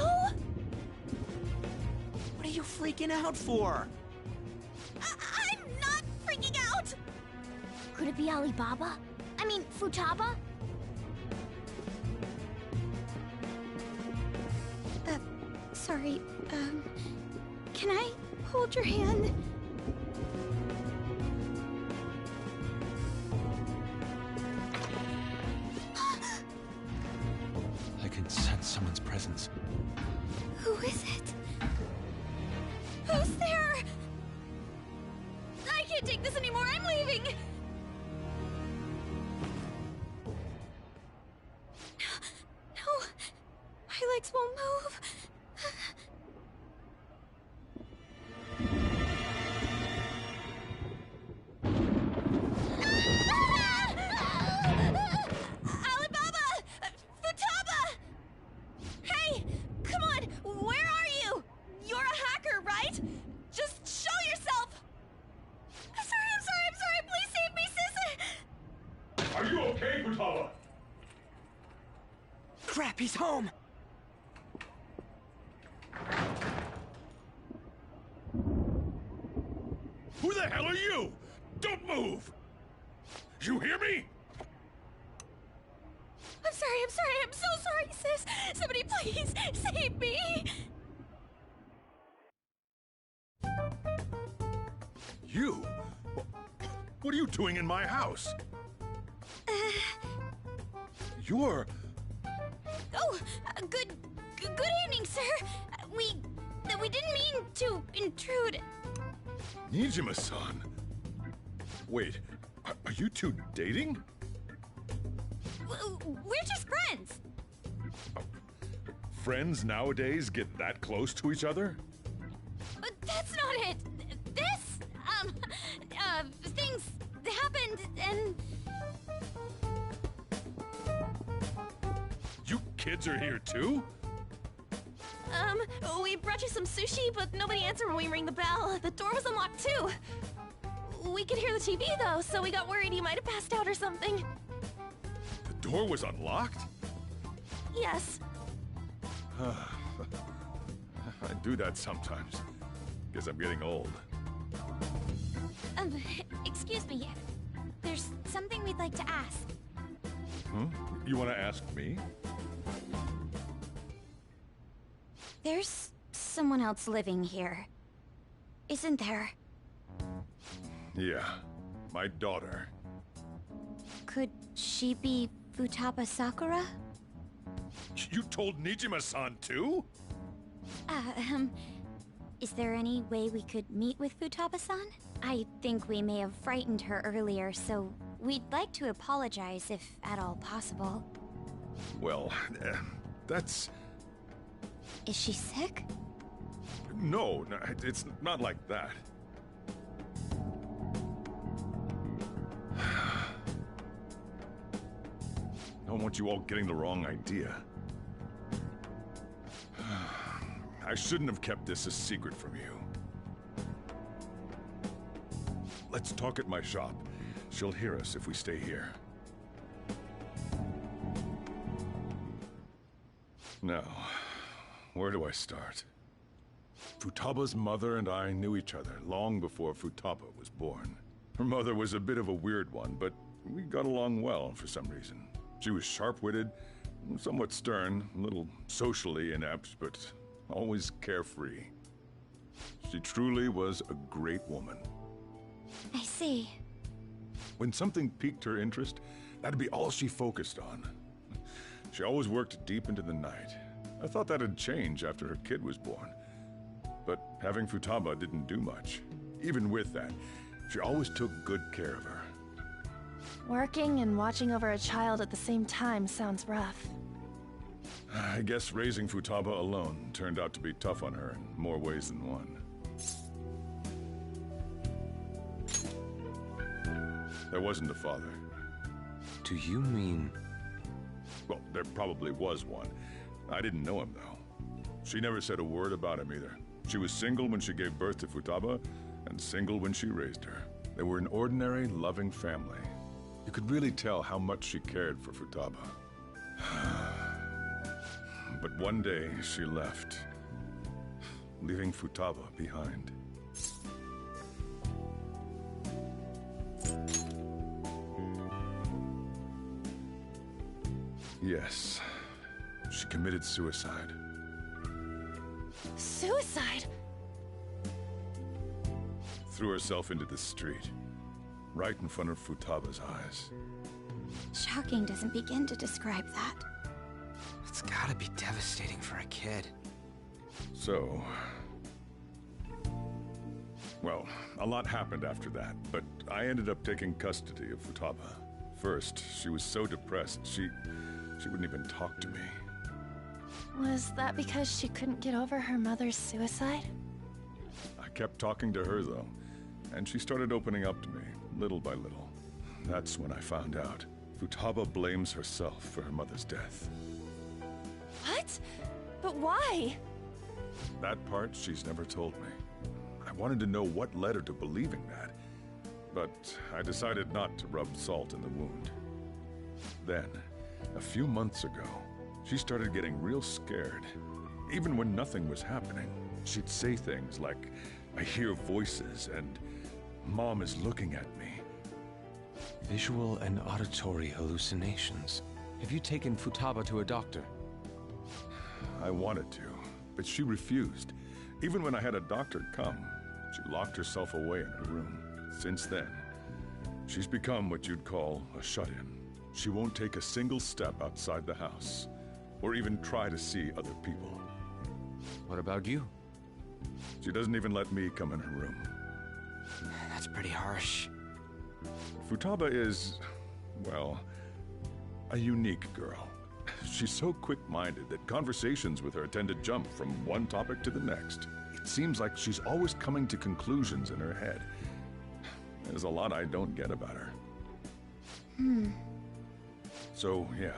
What are you freaking out for? I'm not freaking out! Could it be Alibaba? I mean, Futaba? Sorry, can I hold your hand? someone's presence. Who is it? Who's there? I can't take this anymore. I'm leaving. No. My legs won't move. Crap, he's home! Who the hell are you? Don't move! You hear me? I'm sorry, I'm so sorry, sis! Somebody please, save me! You? What are you doing in my house? You're... Oh, good evening, sir. We didn't mean to intrude. Nijima-san. Wait, are you two dating? We're just friends. Friends nowadays get that close to each other? But that's not it. This, things happened and... You kids are here too? We brought you some sushi, but nobody answered when we rang the bell. The door was unlocked too. We could hear the TV though, so we got worried you might have passed out or something. The door was unlocked? Yes. I do that sometimes. Guess I'm getting old. Excuse me. There's something we'd like to ask. You want to ask me? There's someone else living here, isn't there? Yeah, my daughter. Could she be Futaba Sakura? You told Nijima-san too? Is there any way we could meet with Futaba-san? I think we may have frightened her earlier, so we'd like to apologize if at all possible. Well, that's... Is she sick? No, it's not like that. I don't want you all getting the wrong idea. I shouldn't have kept this a secret from you. Let's talk at my shop. She'll hear us if we stay here. Now, where do I start? Futaba's mother and I knew each other long before Futaba was born. Her mother was a bit of a weird one, but we got along well for some reason. She was sharp-witted, somewhat stern, a little socially inept, but always carefree. She truly was a great woman. I see. When something piqued her interest, that'd be all she focused on. She always worked deep into the night. I thought that'd change after her kid was born. But having Futaba didn't do much. Even with that, she always took good care of her. Working and watching over a child at the same time sounds rough. I guess raising Futaba alone turned out to be tough on her in more ways than one. There wasn't a father. Do you mean... Well, there probably was one. I didn't know him, though. She never said a word about him either. She was single when she gave birth to Futaba, and single when she raised her. They were an ordinary, loving family. You could really tell how much she cared for Futaba. But one day, she left, leaving Futaba behind. Yes, she committed suicide. Suicide? Threw herself into the street, right in front of Futaba's eyes. Shocking doesn't begin to describe that. It's gotta be devastating for a kid. So... Well, a lot happened after that, but I ended up taking custody of Futaba. First, she was so depressed, she wouldn't even talk to me. Was that because she couldn't get over her mother's suicide? I kept talking to her, though, and she started opening up to me, little by little. That's when I found out. Futaba blames herself for her mother's death. What? But why? That part she's never told me. I wanted to know what led her to believing that, but I decided not to rub salt in the wound. Then, a few months ago, she started getting real scared. Even when nothing was happening, she'd say things like, "I hear voices," and "Mom is looking at me." Visual and auditory hallucinations. Have you taken Futaba to a doctor? I wanted to, but she refused. Even when I had a doctor come, she locked herself away in her room. Since then, she's become what you'd call a shut-in. She won't take a single step outside the house, or even try to see other people. What about you? She doesn't even let me come in her room. That's pretty harsh. Futaba is, well, a unique girl. She's so quick-minded that conversations with her tend to jump from one topic to the next. It seems like she's always coming to conclusions in her head. There's a lot I don't get about her. So, yeah,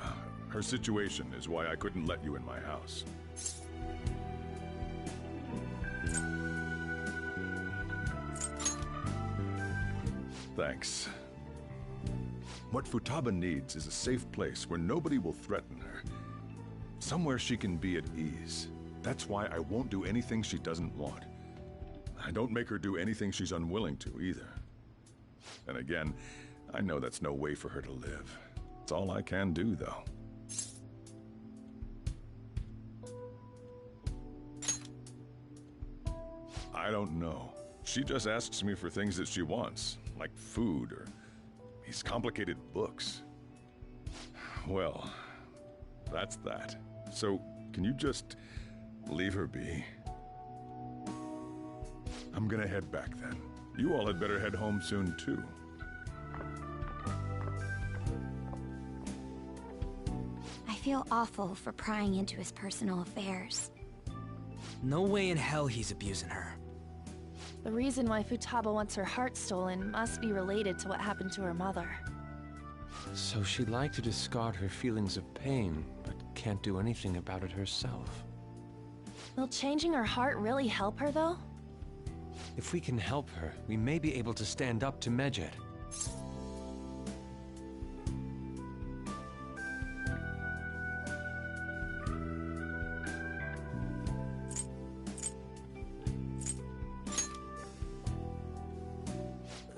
her situation is why I couldn't let you in my house. Thanks. What Futaba needs is a safe place where nobody will threaten her. Somewhere she can be at ease. That's why I won't do anything she doesn't want. I don't make her do anything she's unwilling to, either. And again, I know that's no way for her to live. It's all I can do, though. I don't know. She just asks me for things that she wants, like food or these complicated books. Well, that's that. So, can you just leave her be? I'm gonna head back then. You all had better head home soon, too. I feel awful for prying into his personal affairs. No way in hell he's abusing her. The reason why Futaba wants her heart stolen must be related to what happened to her mother. So she'd like to discard her feelings of pain, but can't do anything about it herself. Will changing her heart really help her, though? If we can help her, we may be able to stand up to Medjed.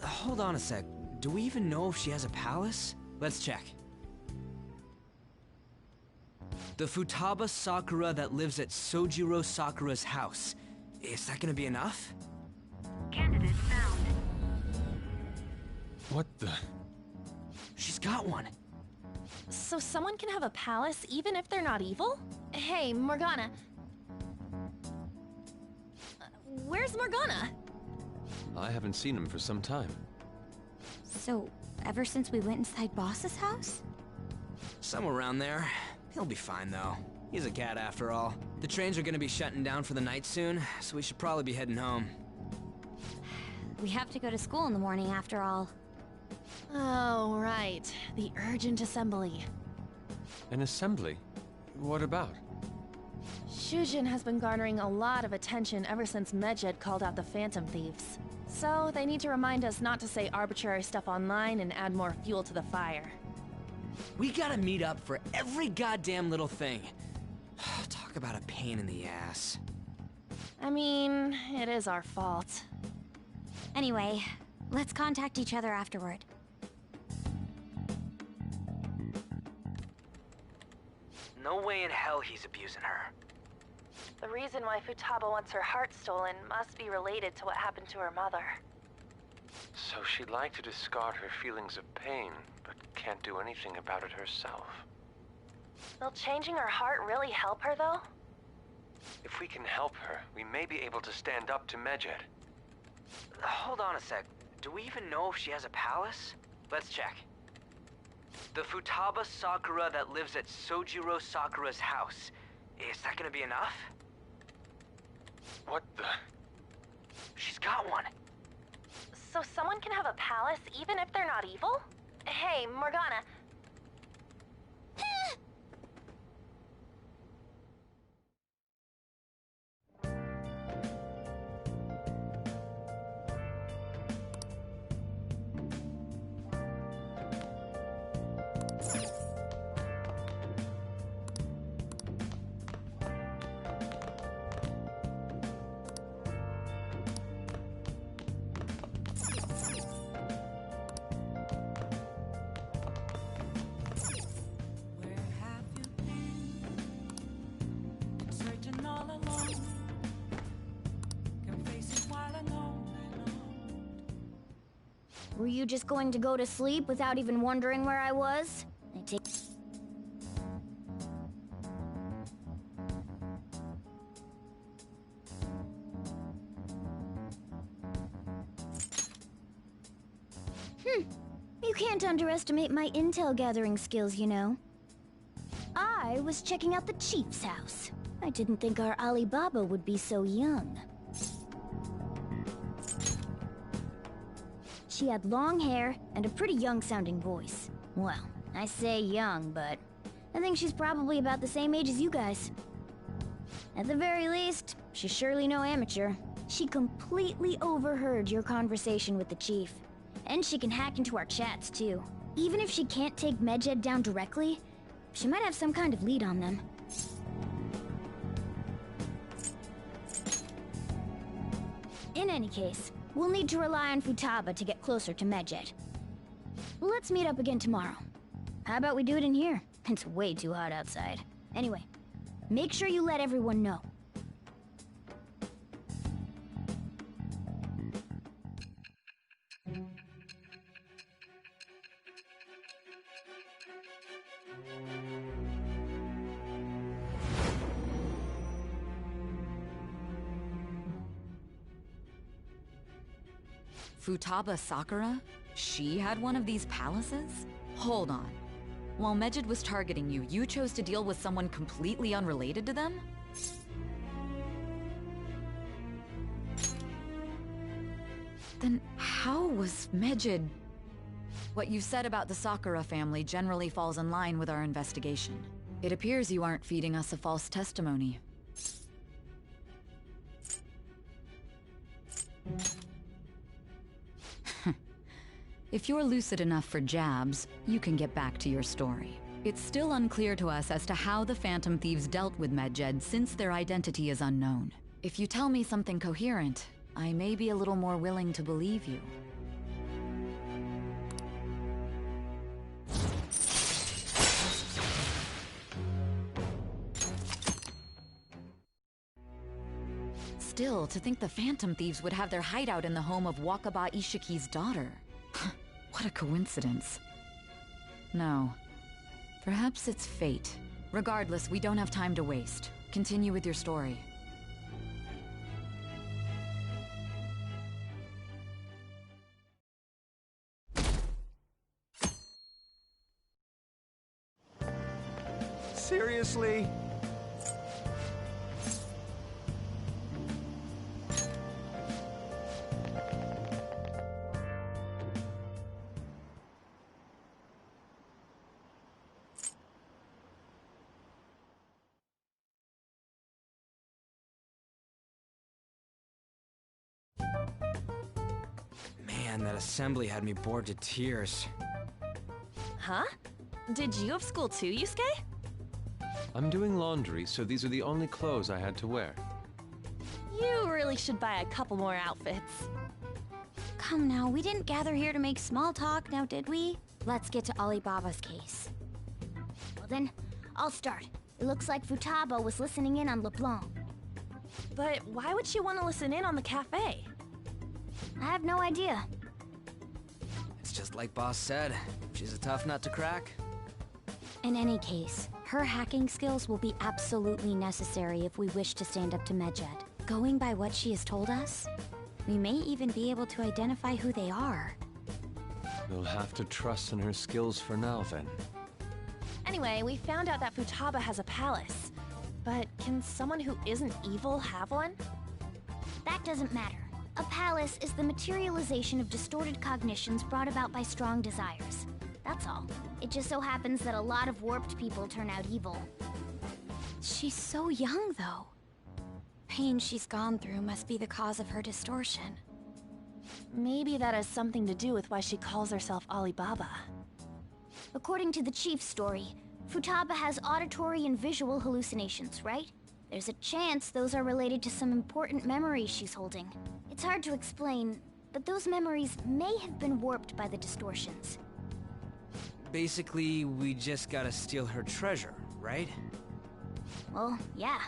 Hold on a sec. Do we even know if she has a palace? Let's check. The Futaba Sakura that lives at Sojiro Sakura's house. Is that gonna be enough? Candidate found. What the? She's got one. So someone can have a palace even if they're not evil? Hey, Morgana. Where's Morgana? I haven't seen him for some time. So, ever since we went inside Boss's house? Somewhere around there. He'll be fine, though. He's a cat after all. The trains are gonna be shutting down for the night soon, so we should probably be heading home. We have to go to school in the morning after all. Oh, right. The urgent assembly. An assembly? What about? Shujin has been garnering a lot of attention ever since Medjed called out the Phantom Thieves. So, they need to remind us not to say arbitrary stuff online and add more fuel to the fire. We gotta meet up for every goddamn little thing. Talk about a pain in the ass. I mean, it is our fault. Anyway, let's contact each other afterward. No way in hell he's abusing her. The reason why Futaba wants her heart stolen must be related to what happened to her mother. So she'd like to discard her feelings of pain, but can't do anything about it herself. Will changing her heart really help her, though? If we can help her, we may be able to stand up to Medjed. Hold on a sec. Do we even know if she has a palace? Let's check. The Futaba Sakura that lives at Sojiro Sakura's house. Is that gonna be enough? What the? She's got one. So someone can have a palace even if they're not evil? Hey, Morgana. Were you just going to go to sleep without even wondering where I was? I take... You can't underestimate my intel gathering skills, you know. I was checking out the chief's house. I didn't think our Alibaba would be so young. She had long hair and a pretty young-sounding voice. Well, I say young, but I think she's probably about the same age as you guys. At the very least, she's surely no amateur. She completely overheard your conversation with the chief. And she can hack into our chats, too. Even if she can't take Medjed down directly, she might have some kind of lead on them. In any case, we'll need to rely on Futaba to get closer to Medjed. Let's meet up again tomorrow. How about we do it in here? It's way too hot outside. Anyway, make sure you let everyone know. Futaba Sakura? She had one of these palaces? Hold on. While Medjed was targeting you, you chose to deal with someone completely unrelated to them? Then how was Medjed... What you said about the Sakura family generally falls in line with our investigation. It appears you aren't feeding us a false testimony. If you're lucid enough for jabs, you can get back to your story. It's still unclear to us as to how the Phantom Thieves dealt with Medjed since their identity is unknown. If you tell me something coherent, I may be a little more willing to believe you. Still, to think the Phantom Thieves would have their hideout in the home of Wakaba Ishiki's daughter. What a coincidence. No. Perhaps it's fate. Regardless, we don't have time to waste. Continue with your story. Seriously? Man, that assembly had me bored to tears. Huh? Did you have school too, Yusuke? I'm doing laundry, so these are the only clothes I had to wear. You really should buy a couple more outfits. Come now, we didn't gather here to make small talk, now did we? Let's get to Alibaba's case. Well then, I'll start. It looks like Futaba was listening in on LeBlanc. But why would she want to listen in on the cafe? I have no idea. It's just like Boss said. She's a tough nut to crack. In any case, Her hacking skills will be absolutely necessary if we wish to stand up to Medjed. Going by what she has told us, we may even be able to identify who they are. You'll have to trust in her skills for now, then. Anyway, we found out that Futaba has a palace. But can someone who isn't evil have one? That doesn't matter. A palace is the materialization of distorted cognitions brought about by strong desires. That's all. It just so happens that a lot of warped people turn out evil. She's so young, though. Pain she's gone through must be the cause of her distortion. Maybe that has something to do with why she calls herself Alibaba. According to the chief's story, Futaba has auditory and visual hallucinations, right? There's a chance those are related to some important memories she's holding. It's hard to explain, but those memories may have been warped by the distortions. Basically, we just gotta steal her treasure, right? Well, yeah.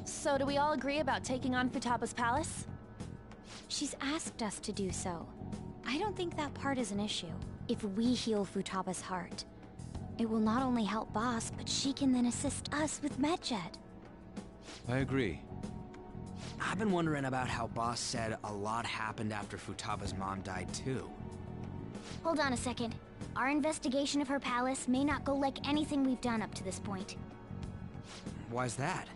So do we all agree about taking on Futaba's palace? She's asked us to do so. I don't think that part is an issue. If we heal Futaba's heart, it will not only help Boss, but she can then assist us with Medjed. I agree. I've been wondering about how Boss said a lot happened after Futaba's mom died too. Hold on a second. Our investigation of her palace may not go like anything we've done up to this point. Why's that?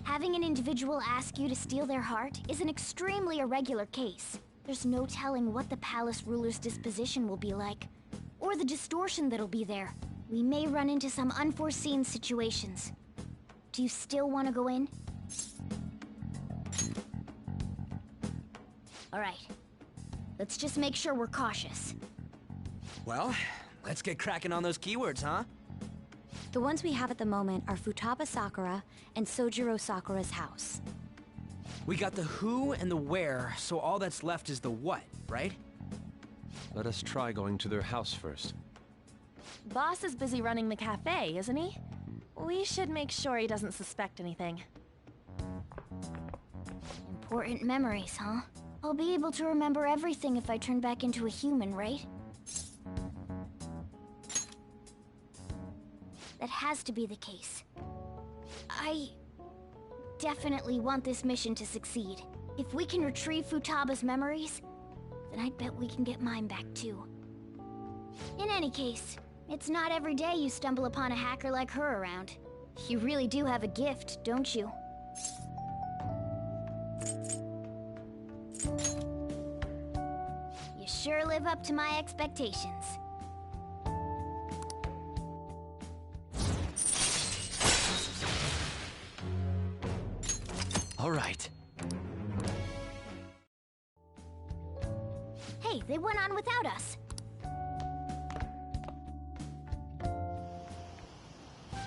Having an individual ask you to steal their heart is an extremely irregular case. There's no telling what the palace ruler's disposition will be like, or the distortion that'll be there. We may run into some unforeseen situations. Do you still want to go in? Alright. Let's just make sure we're cautious. Well, let's get cracking on those keywords, huh? The ones we have at the moment are Futaba Sakura and Sojiro Sakura's house. We got the who and the where, so all that's left is the what, right? Let us try going to their house first. Boss is busy running the cafe, isn't he? We should make sure he doesn't suspect anything. Important memories, huh? I'll be able to remember everything if I turn back into a human, right? That has to be the case. I definitely want this mission to succeed. If we can retrieve Futaba's memories, then I'd bet we can get mine back too. In any case, it's not every day you stumble upon a hacker like her around. You really do have a gift, don't you? You sure live up to my expectations. All right. Hey, they went on without us.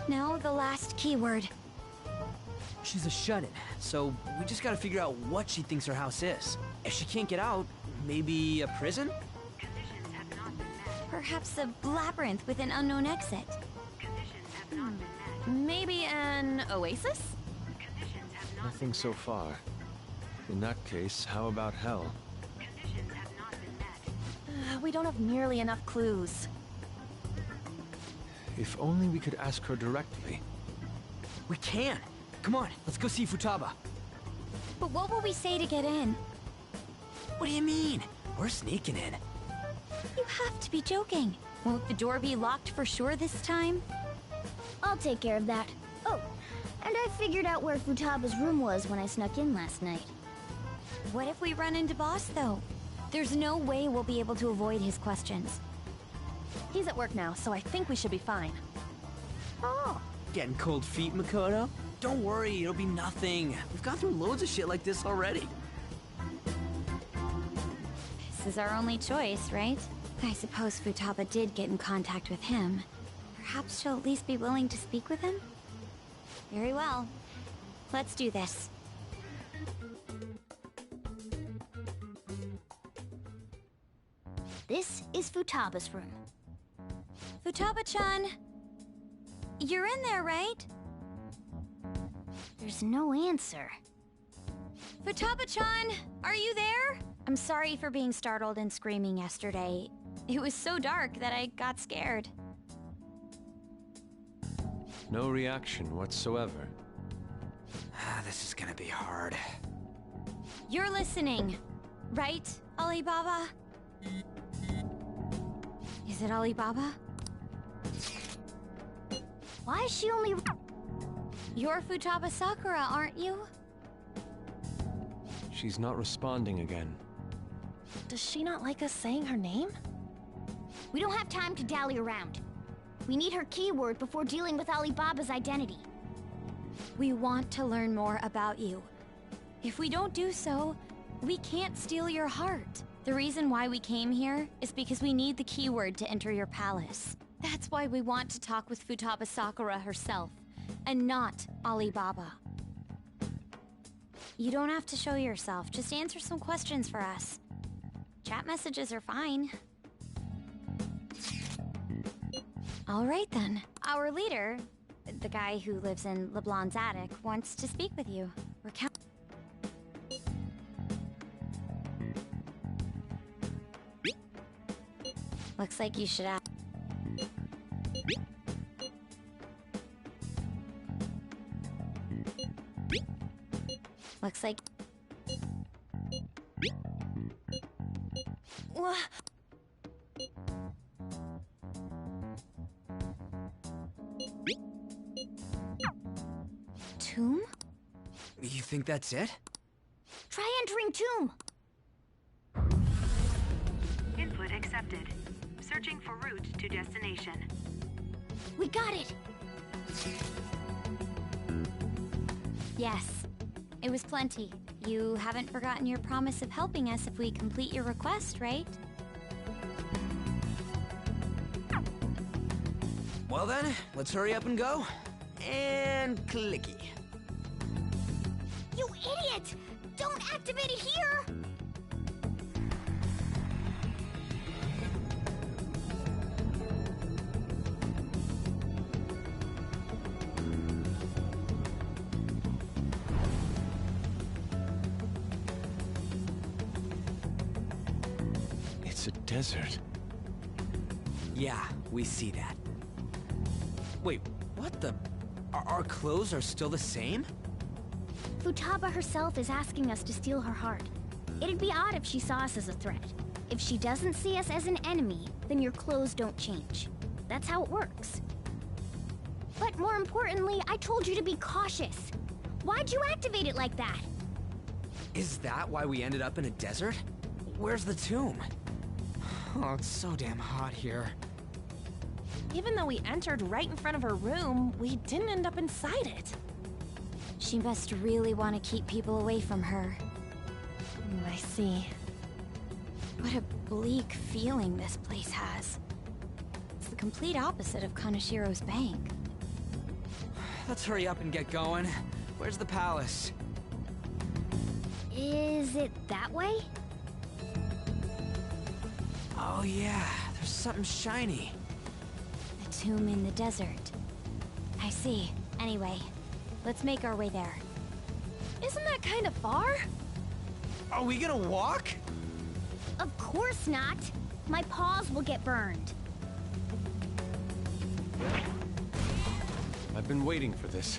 Now the last keyword. She's a shut-in, so we just gotta figure out what she thinks her house is. If she can't get out, maybe a prison? Perhaps a labyrinth with an unknown exit. Maybe an oasis? Nothing so far. In that case, how about hell? We don't have nearly enough clues. If only we could ask her directly. We can! Come on, let's go see Futaba. But what will we say to get in? What do you mean? We're sneaking in. You have to be joking. Won't the door be locked for sure this time? I'll take care of that. Oh, and I figured out where Futaba's room was when I snuck in last night. What if we run into Boss, though? There's no way we'll be able to avoid his questions. He's at work now, so I think we should be fine. Oh. Getting cold feet, Makoto? Don't worry, it'll be nothing. We've gone through loads of shit like this already. This is our only choice, right? I suppose Futaba did get in contact with him. Perhaps she'll at least be willing to speak with him? Very well. Let's do this. This is Futaba's room. Futaba-chan! You're in there, right? There's no answer. Futaba-chan! Are you there? I'm sorry for being startled and screaming yesterday. It was so dark that I got scared. No reaction whatsoever. This is gonna be hard. You're listening, right, Alibaba? Is it Alibaba? Why is she only... You're Futaba Sakura, aren't you? She's not responding again. Does she not like us saying her name? We don't have time to dally around. We need her keyword before dealing with Alibaba's identity. We want to learn more about you. If we don't do so, we can't steal your heart. The reason why we came here is because we need the keyword to enter your palace. That's why we want to talk with Futaba Sakura herself, and not Alibaba. You don't have to show yourself, just answer some questions for us. Chat messages are fine. Alright then. Our leader, the guy who lives in LeBlanc's attic, wants to speak with you. We're Looks like you should ask. Looks like... What? Tomb? You think that's it? Try entering tomb! Input accepted. Searching for route to destination. We got it! Yes. It was plenty. You haven't forgotten your promise of helping us if we complete your request, right? Well then, let's hurry up and go. And clicky. You idiot! Don't activate it here! It's a desert. Yeah, we see that. Wait, what the... Our clothes are still the same? Futaba herself is asking us to steal her heart. It'd be odd if she saw us as a threat. If she doesn't see us as an enemy, then your clothes don't change. That's how it works. But more importantly, I told you to be cautious. Why'd you activate it like that? Is that why we ended up in a desert? Where's the tomb? Oh, it's so damn hot here. Even though we entered right in front of her room, we didn't end up inside it. She must really want to keep people away from her. I see. What a bleak feeling this place has. It's the complete opposite of Kanashiro's bank. Let's hurry up and get going. Where's the palace? Is it that way? Oh yeah, there's something shiny. A tomb in the desert. I see. Anyway, let's make our way there. Isn't that kind of far? Are we gonna walk? Of course not. My paws will get burned. I've been waiting for this.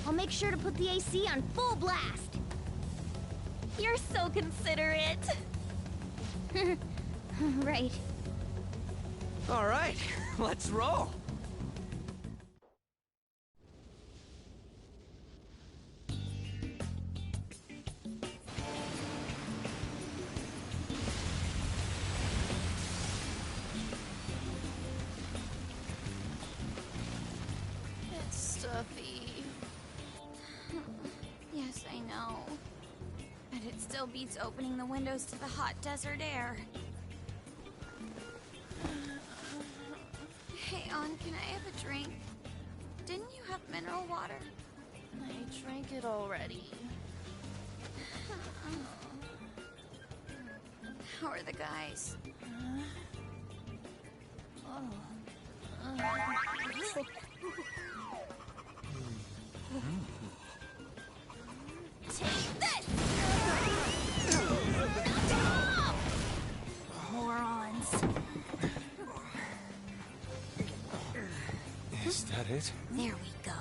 I'll make sure to put the AC on full blast. You're so considerate. Right. All right, let's roll. It's stuffy. Yes, I know. But it still beats opening the windows to the hot desert air. Hey, On, can I have a drink? Didn't you have mineral water? I drank it already. How are the guys? Take this! Morons. Is that it? There we go.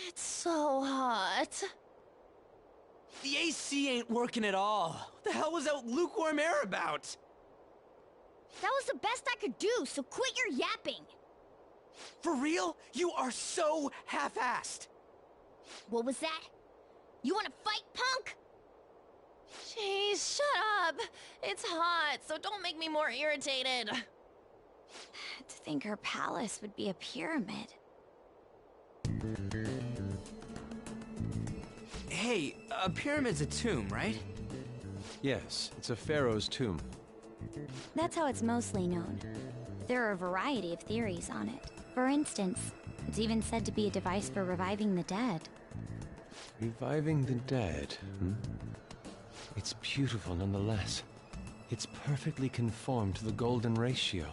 It's so hot. The AC ain't working at all. What the hell was that lukewarm air about? That was the best I could do, so quit your yapping. For real? You are so half-assed. What was that? You wanna fight, punk? Jeez, shut up. It's hot, so don't make me more irritated. To think her palace would be a pyramid. Hey, a pyramid's a tomb, right? Yes, it's a pharaoh's tomb. That's how it's mostly known. There are a variety of theories on it. For instance, it's even said to be a device for reviving the dead. Reviving the dead, hmm? It's beautiful nonetheless. It's perfectly conformed to the golden ratio.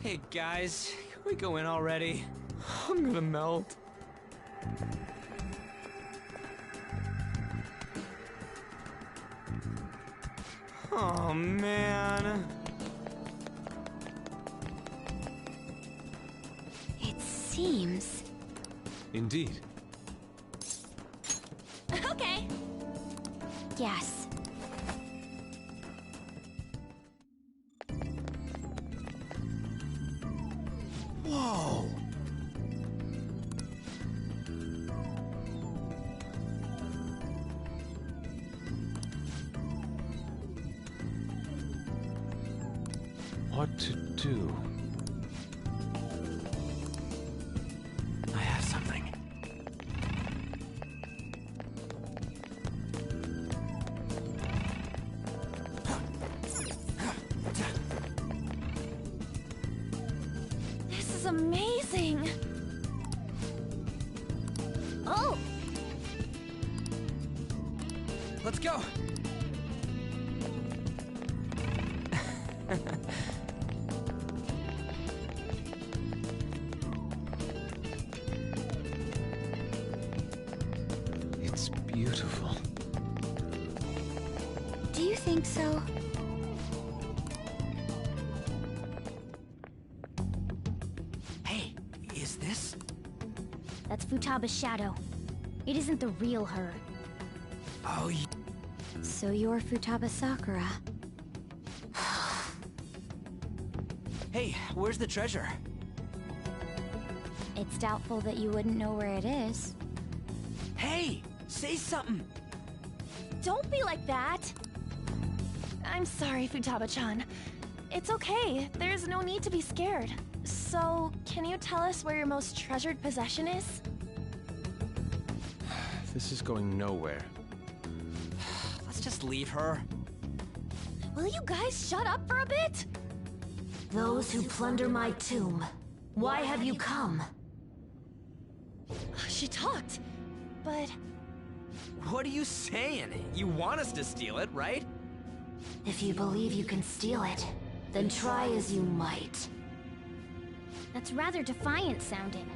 Hey guys, can we go in already? I'm gonna melt. Oh man. It seems... Indeed. Okay. Yes. Whoa. What to do? I have something. This is amazing. Oh! Let's go. It's beautiful. Do you think so? Hey, is this? That's Futaba's shadow. It isn't the real her. Oh, So you're Futaba Sakura. Hey, where's the treasure? It's doubtful that you wouldn't know where it is. Hey, say something. Don't be like that. I'm sorry, Futaba-chan. It's okay. There's no need to be scared. So, can you tell us where your most treasured possession is? This is going nowhere. Let's just leave her. Will you guys shut up for a bit? Those who plunder my tomb, why have you come? She talked, but... What are you saying? You want us to steal it, right? If you believe you can steal it, then try as you might. That's rather defiant sounding.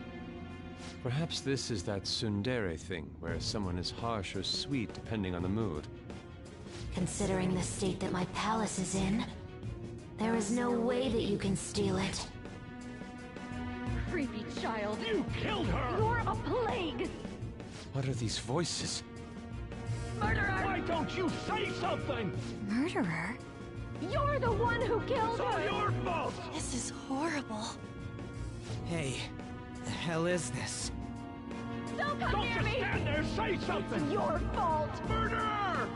Perhaps this is that tsundere thing, where someone is harsh or sweet depending on the mood. Considering the state that my palace is in, there is no way that you can steal it. Creepy child. You killed her! You're a plague! What are these voices? Murderer! Why don't you say something? Murderer? You're the one who killed It's all her! your fault! This is horrible. Hey, the hell is this? Don't come Don't near just me! stand there, say something! It's your fault! Murderer!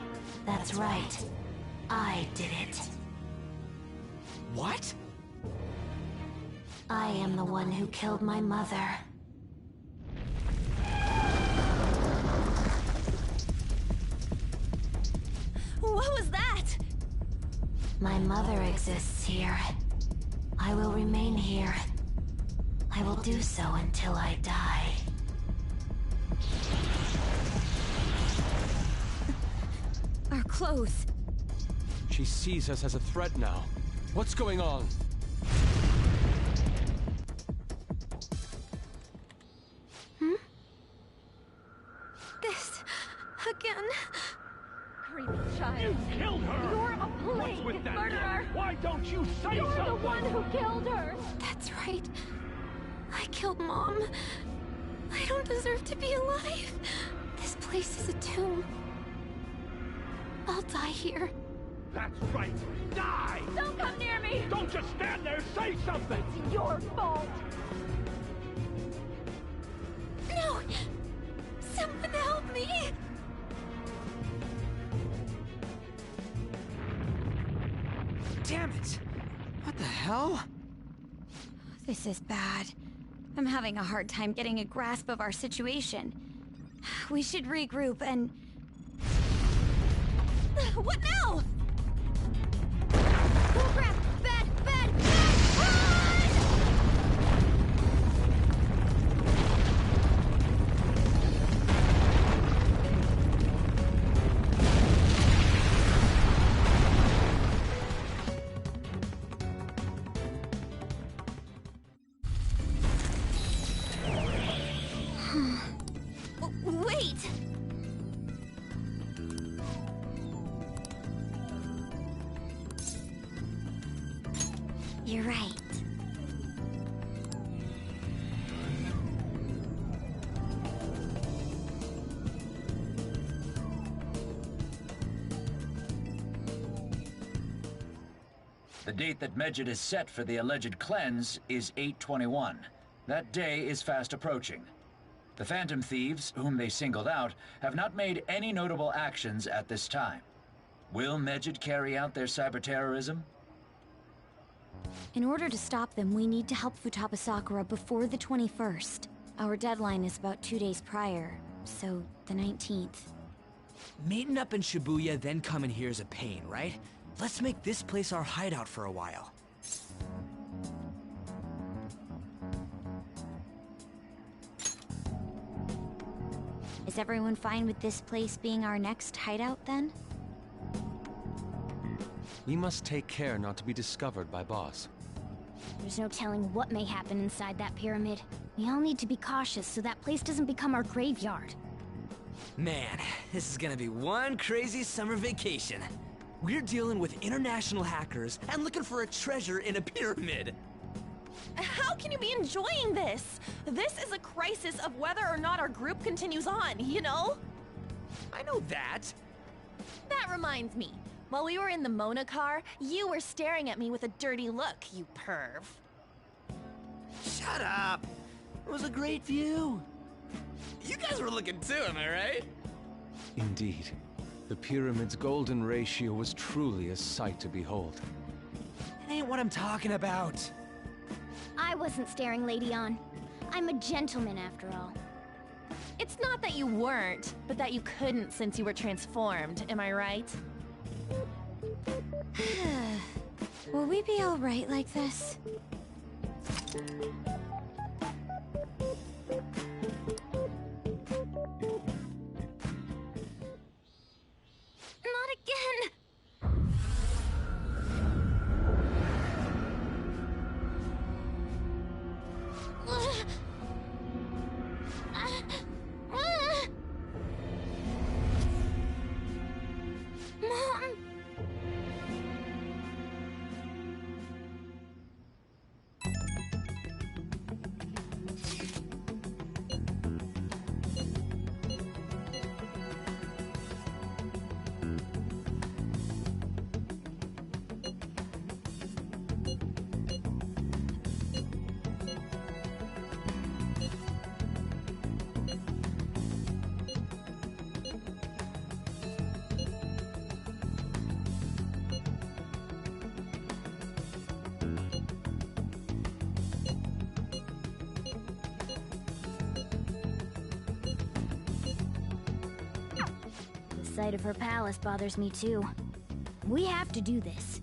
That's right. I did it. What? I am the one who killed my mother. What was that? My mother exists here. I will remain here. I will do so until I die. Our clothes. She sees us as a threat now. What's going on? This... again. Creepy child. You killed her! You're a What's with blatant that? murderer! Why don't you say You're something? the one who killed her! That's right. I killed Mom. I don't deserve to be alive. This place is a tomb. I'll die here. That's right. Die! Don't come near me! Don't just stand there. Say something. It's your fault! No! Someone help me! Damn it! What the hell? This is bad. I'm having a hard time getting a grasp of our situation. We should regroup and... What now? Oh crap! Bad! Bad! Bad! Run! Wait! You're right. The date that Medjed is set for the alleged cleanse is 8/21. That day is fast approaching. The Phantom Thieves, whom they singled out, have not made any notable actions at this time. Will Medjed carry out their cyber-terrorism? In order to stop them, we need to help Futaba Sakura before the 21st. Our deadline is about 2 days prior, so the 19th. Meeting up in Shibuya, then coming here is a pain, right? Let's make this place our hideout for a while. Is everyone fine with this place being our next hideout, then? We must take care not to be discovered by Boss. There's no telling what may happen inside that pyramid. We all need to be cautious so that place doesn't become our graveyard. Man, this is gonna be one crazy summer vacation. We're dealing with international hackers and looking for a treasure in a pyramid. How can you be enjoying this? This is a crisis of whether or not our group continues on, you know? I know that. That reminds me. While we were in the Mona car, you were staring at me with a dirty look, you perv. Shut up! It was a great view. You guys were looking too, am I right? Indeed. The pyramid's golden ratio was truly a sight to behold. It ain't what I'm talking about. I wasn't staring Lady On. I'm a gentleman after all. It's not that you weren't, but that you couldn't since you were transformed, am I right? Will we be alright like this? Not again! Mom! The sight of her palace bothers me too. We have to do this.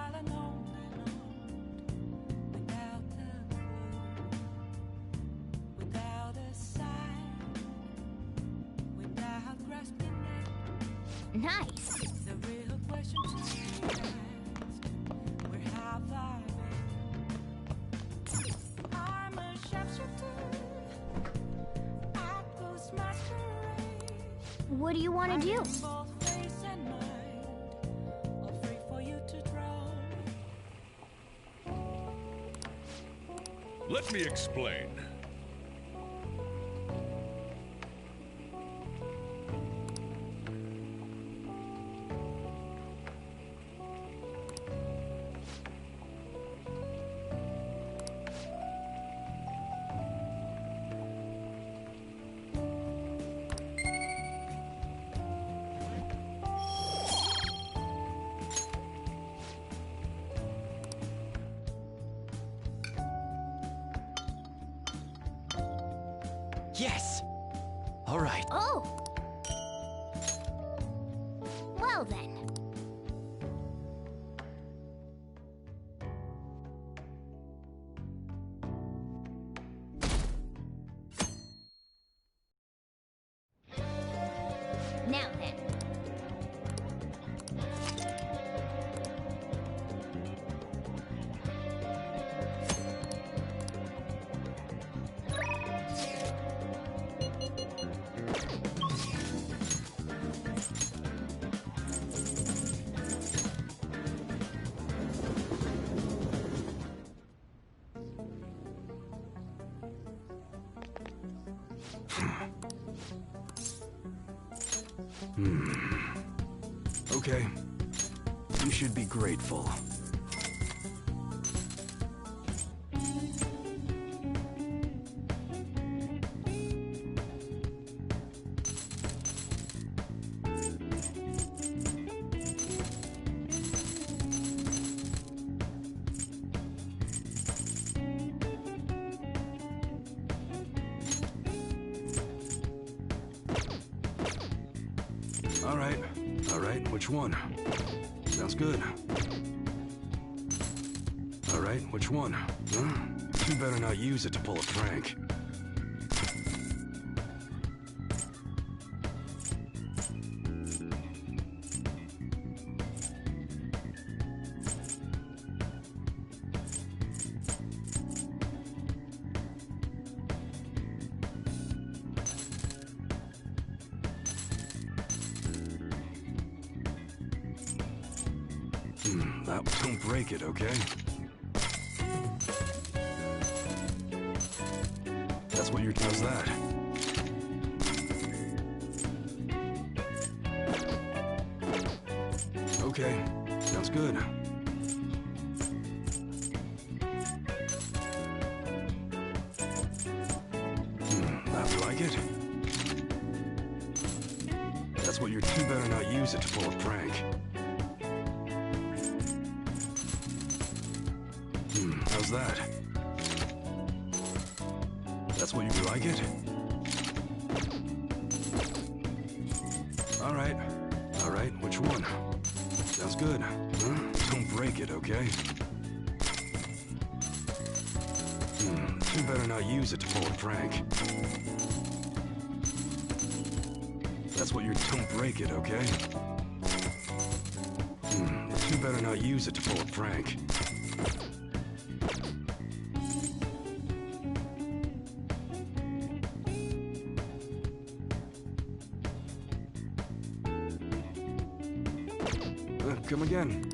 while alone without a clue, without a sign, without grasping it. Nice. The real question to be asked, where have I been? I'm a sharpshooter at Ghost Masquerade. What do you want to do? Both face and mind, all free for you to draw. Let me explain. Yes! All right. Oh! Well then. Now then. Okay. You should be grateful. All right, which one? Sounds good. All right, which one? Huh? You better not use it to pull a prank. Don't break it, okay? That's what your how's that? Okay, sounds good. That you like it? That's what you're too better not use it to pull a prank. How's that? That's what you like it? All right, which one? Sounds good. Huh? Don't break it, okay? You better not use it to pull a prank. That's what you're. Don't break it, okay? You better not use it to pull a prank. Come again.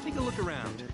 Take a look around.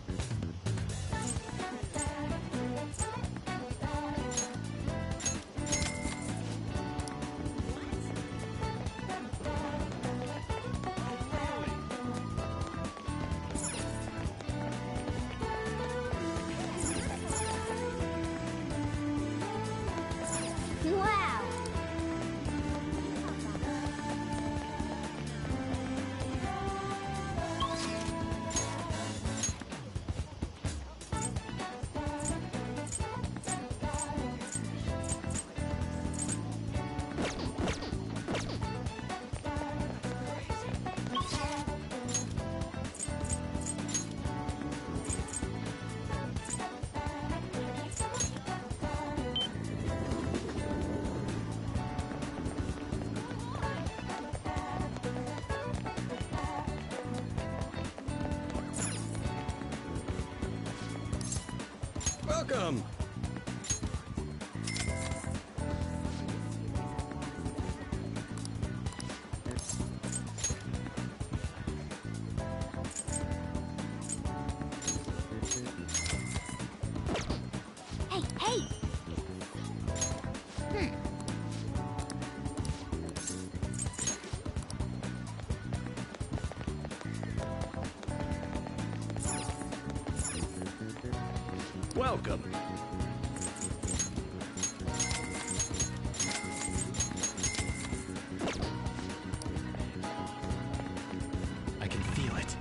Welcome! Hey, hey! Welcome. I can feel it.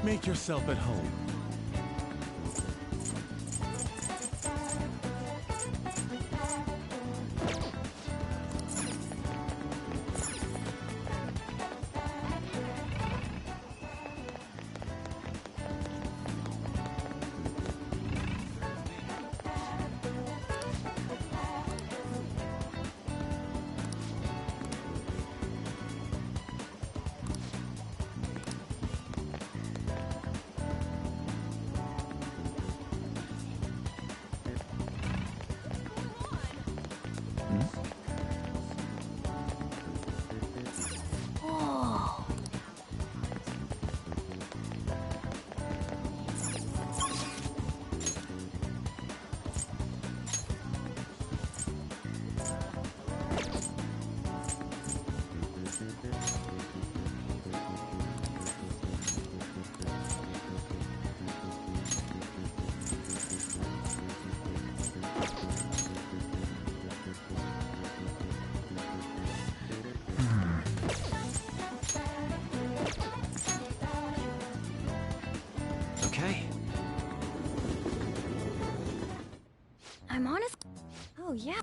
Make yourself at home. Okay. I'm honest. Oh, yeah.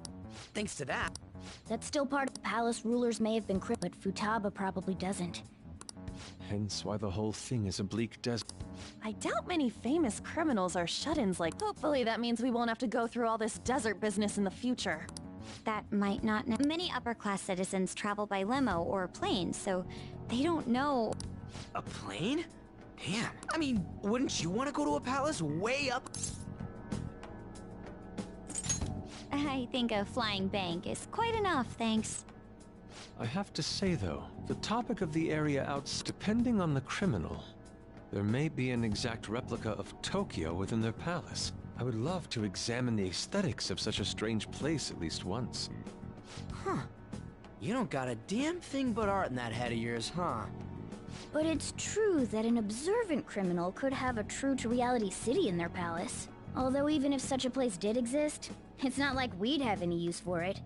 Thanks to that. That's still part of the palace rulers may have been but Futaba probably doesn't. Hence why the whole thing is a bleak desert. I doubt many famous criminals are shut-ins like. Hopefully that means we won't have to go through all this desert business in the future. That might not. Many upper-class citizens travel by limo or plane, so they don't know. A plane? Damn. I mean, wouldn't you want to go to a palace way up? I think a flying bank is quite enough, thanks. I have to say, though, the topic of the area depending on the criminal. There may be an exact replica of Tokyo within their palace. I would love to examine the aesthetics of such a strange place at least once. Huh. You don't got a damn thing but art in that head of yours, huh? But it's true that an observant criminal could have a true-to-reality city in their palace. Although even if such a place did exist, it's not like we'd have any use for it.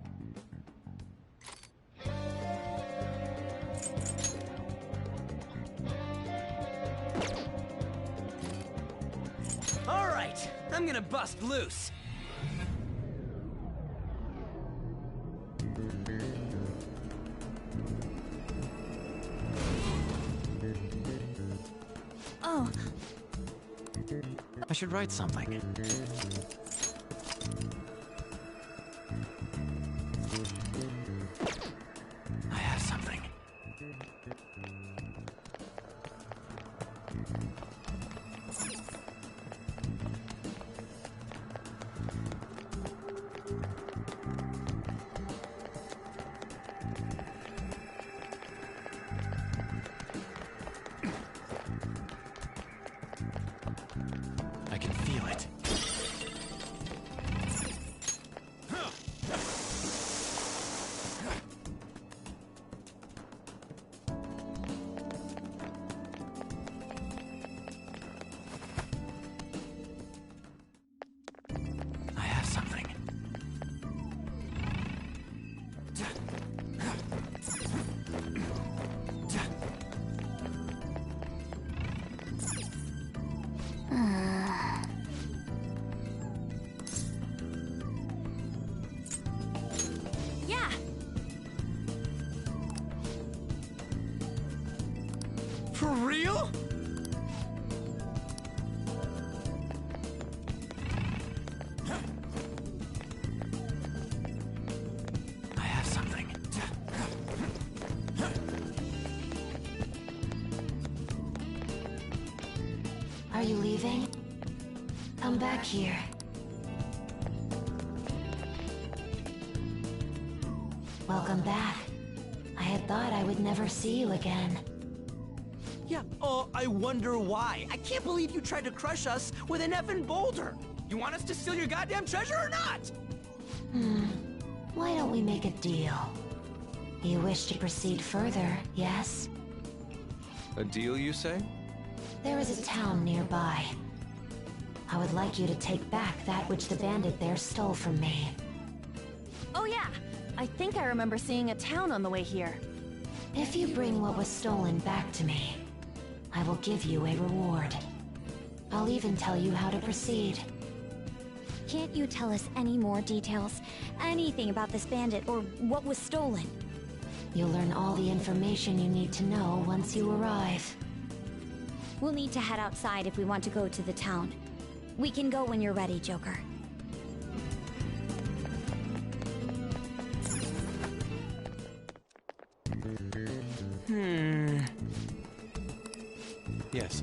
All right, I'm gonna bust loose. Oh. I should write something. I have something. I can feel it. I have something. Yeah. For real? I have something. Are you leaving? Come back here. Welcome back. I had thought I would never see you again. Yeah, I wonder why. I can't believe you tried to crush us with an effing boulder. You want us to steal your goddamn treasure or not? Why don't we make a deal? You wish to proceed further, yes? A deal, you say? There is a town nearby. I would like you to take back that which the bandit there stole from me. Oh yeah. I think I remember seeing a town on the way here. If you bring what was stolen back to me, I will give you a reward. I'll even tell you how to proceed. Can't you tell us any more details? Anything about this bandit or what was stolen? You'll learn all the information you need to know once you arrive. We'll need to head outside if we want to go to the town. We can go when you're ready, Joker. Yes.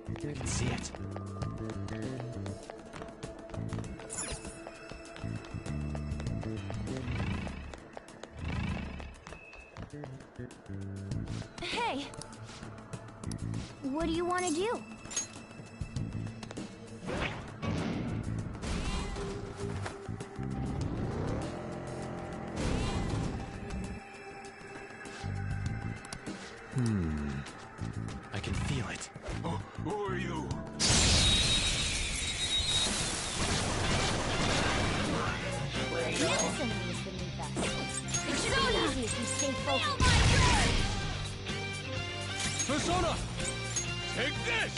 I can see it. Hey! What do you want to do? I can feel it. Who are you? Nemesis enemies beneath us. It's so easy if you stay focused. Persona! Take this!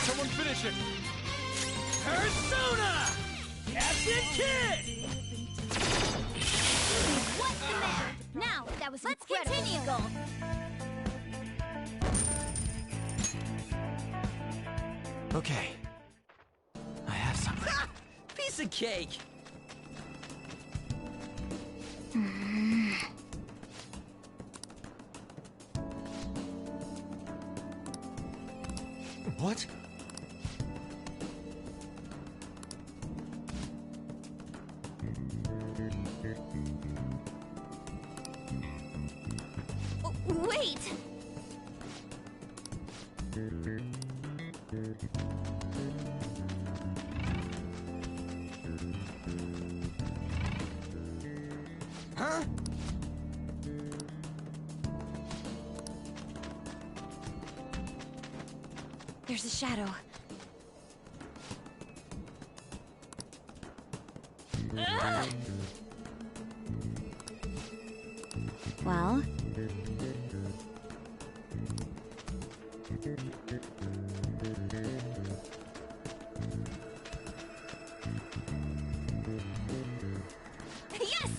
Someone finish it! Persona! Captain Kid! What's the matter? Now, that was incredible, Skull. Okay. I have something. Ha! Piece of cake! What? Wait! Huh? There's a shadow. Well? Yes!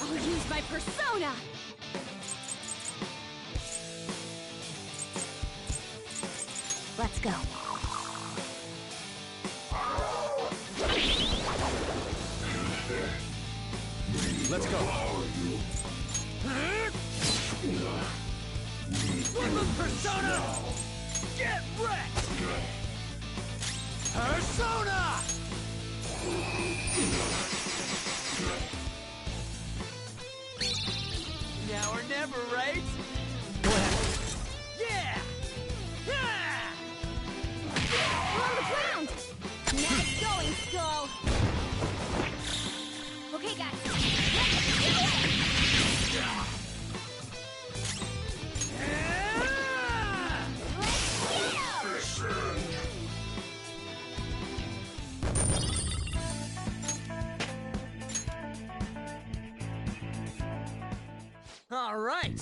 I'll use my persona! Let's go. Let's go. Flip persona! Get wrecked! Persona! Now or never, right? Yeah! We're on the ground! Nice going, Skull! Okay, guys, let's do it! Let's get 'em! All right.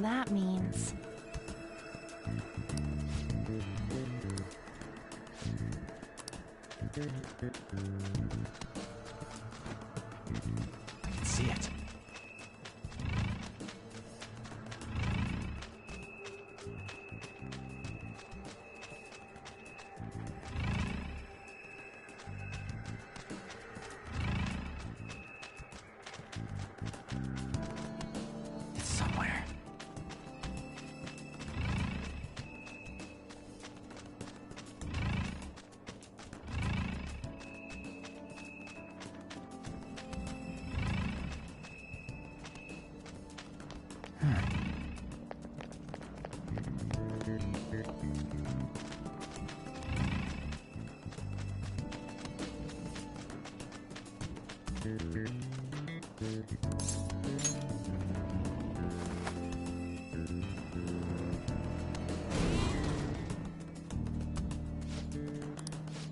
That means... I can see it. It's somewhere.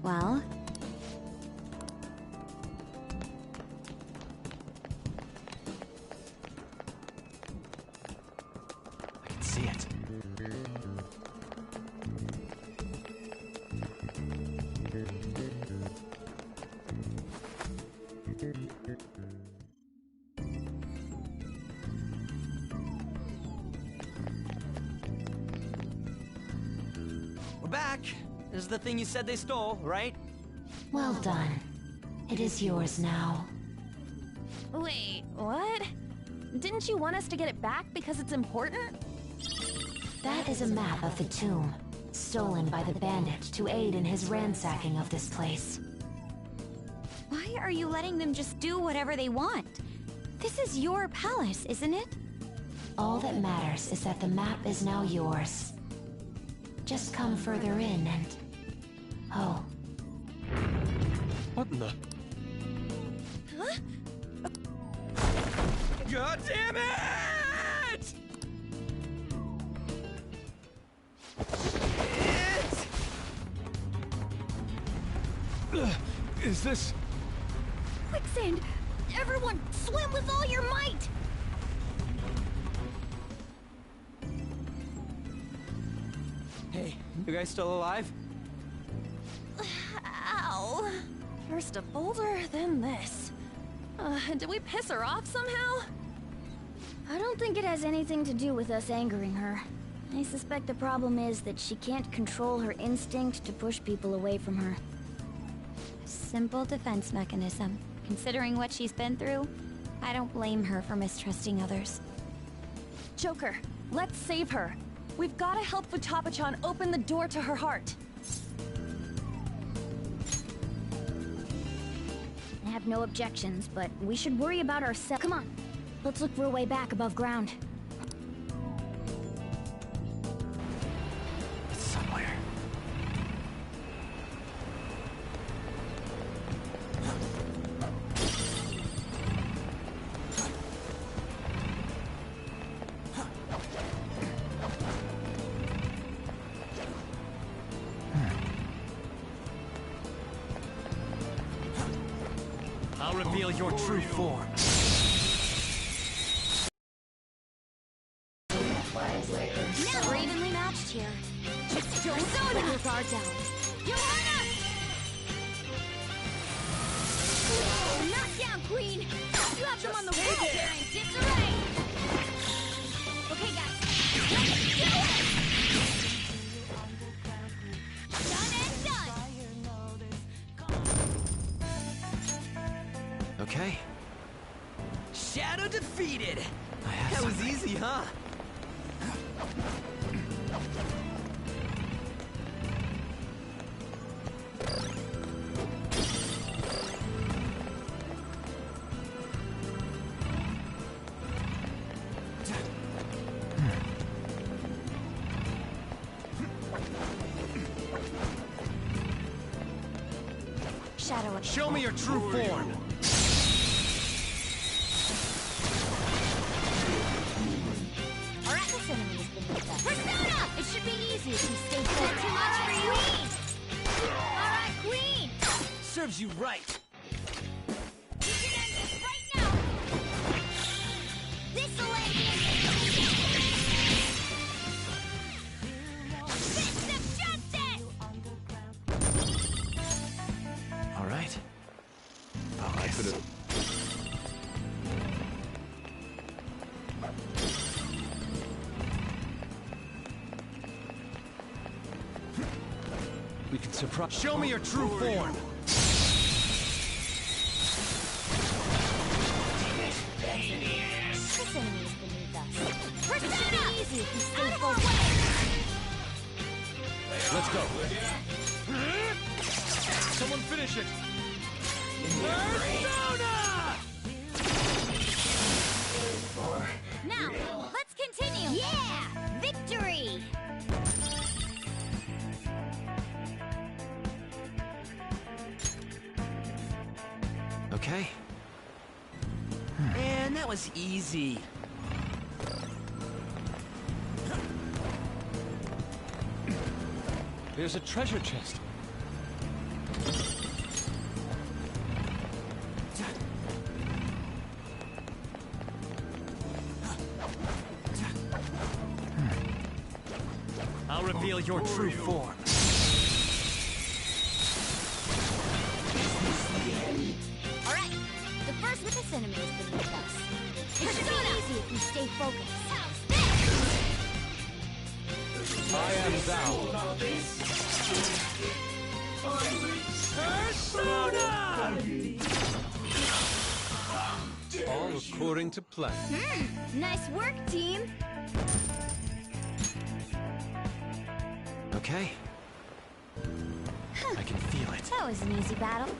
Well? I can see it. We're back. This is the thing you said they stole, right? Well done. It is yours now. Wait, what? Didn't you want us to get it back because it's important? That is a map of the tomb, stolen by the bandit to aid in his ransacking of this place. Why are you letting them just do whatever they want? This is your palace, isn't it? All that matters is that the map is now yours. Just come further in and... Oh. What in the... Huh? God damn it! Is this... Quicksand! Everyone, swim with all your might! Hey, you guys still alive? Well, first a boulder, then this. Did we piss her off somehow? I don't think it has anything to do with us angering her. I suspect the problem is that she can't control her instinct to push people away from her. Simple defense mechanism. Considering what she's been through, I don't blame her for mistrusting others. Joker, let's save her. We've got to help Futaba-chan open the door to her heart. I have no objections, but we should worry about ourselves. Come on, let's look for a way back above ground. It's somewhere. I'll reveal your true form. Now we're evenly matched here. Just don't let your guard down. Johanna! Knockdown, Queen! You have them on the rope! They're in disarray! Okay, guys. Let's do it! Done and done! Okay. Shadow defeated! That was something. easy, huh? Shadow. Show me your true form. Alright, this enemy has been with us. Persona! It should be easy if you stay focused. Too much for you! Alright, Queen! Serves you right. You can end this right now! This'll end it! Fist of justice! All right. Focus. We can surprise. Show me your true form. This enemy is beneath us. Persona! It should be easy if you stay focused. Let's go. Someone finish it. Now, let's continue! Yeah! Victory! Okay. And that was easy. There's a treasure chest. I'll reveal your true form. Alright, the first with this enemy is beneath us. It should be easy if you stay focused. I am thou. All according to plan. Nice work, team! Okay. I can feel it. That was an easy battle.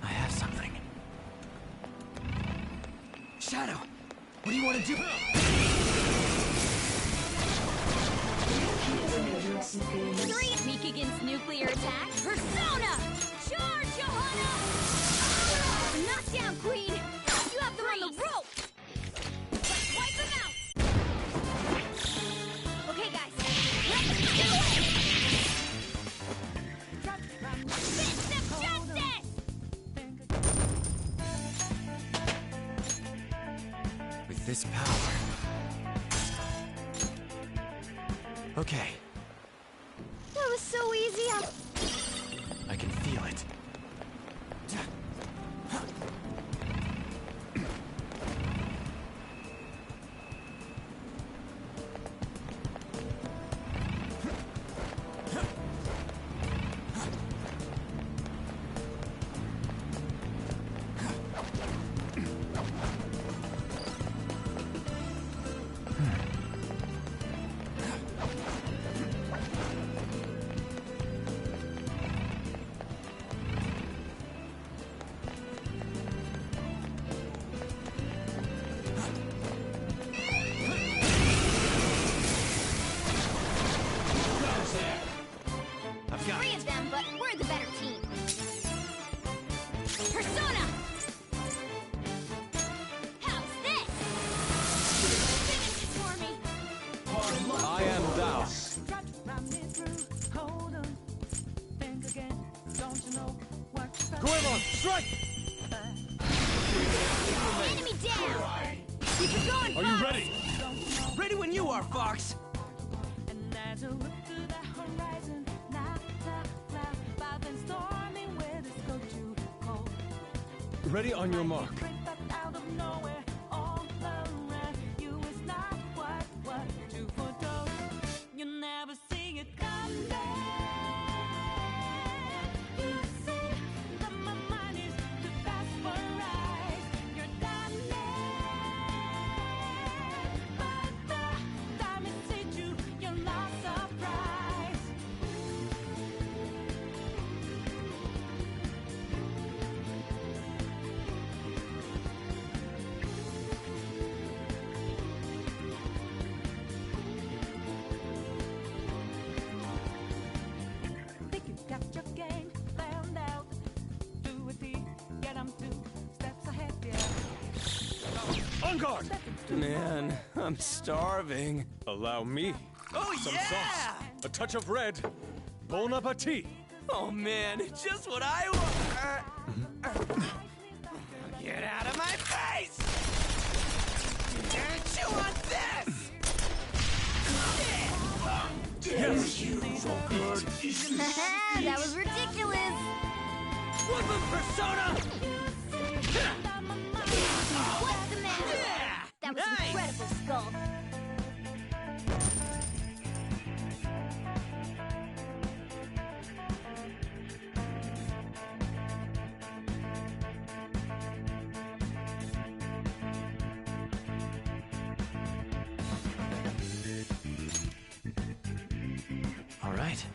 I have something. Shadow, what do you want to do? Weak against nuclear attack. Persona! Charge, Johanna! Knockdown, Queen! You have them on the rope! Let's wipe them out! Okay, guys. Let's do it! Fist of This power. Okay, That was so easy. I can feel it. Three of them, but we're the better team. Persona! How's this? Finish this for me! I am thou. Goemon, strike! Enemy down! Keep it going, Are you Fox! ready? Ready when you are, Fox! Ready on your mark. On guard! Man, I'm starving. Allow me. Oh, Some yeah! sauce. A touch of red. Bon appetit. Oh, man, just what I want. Get out of my face! Don't you want this? Yes! That was ridiculous! Woodland Persona! What's the matter? That was incredible, Skull. All right.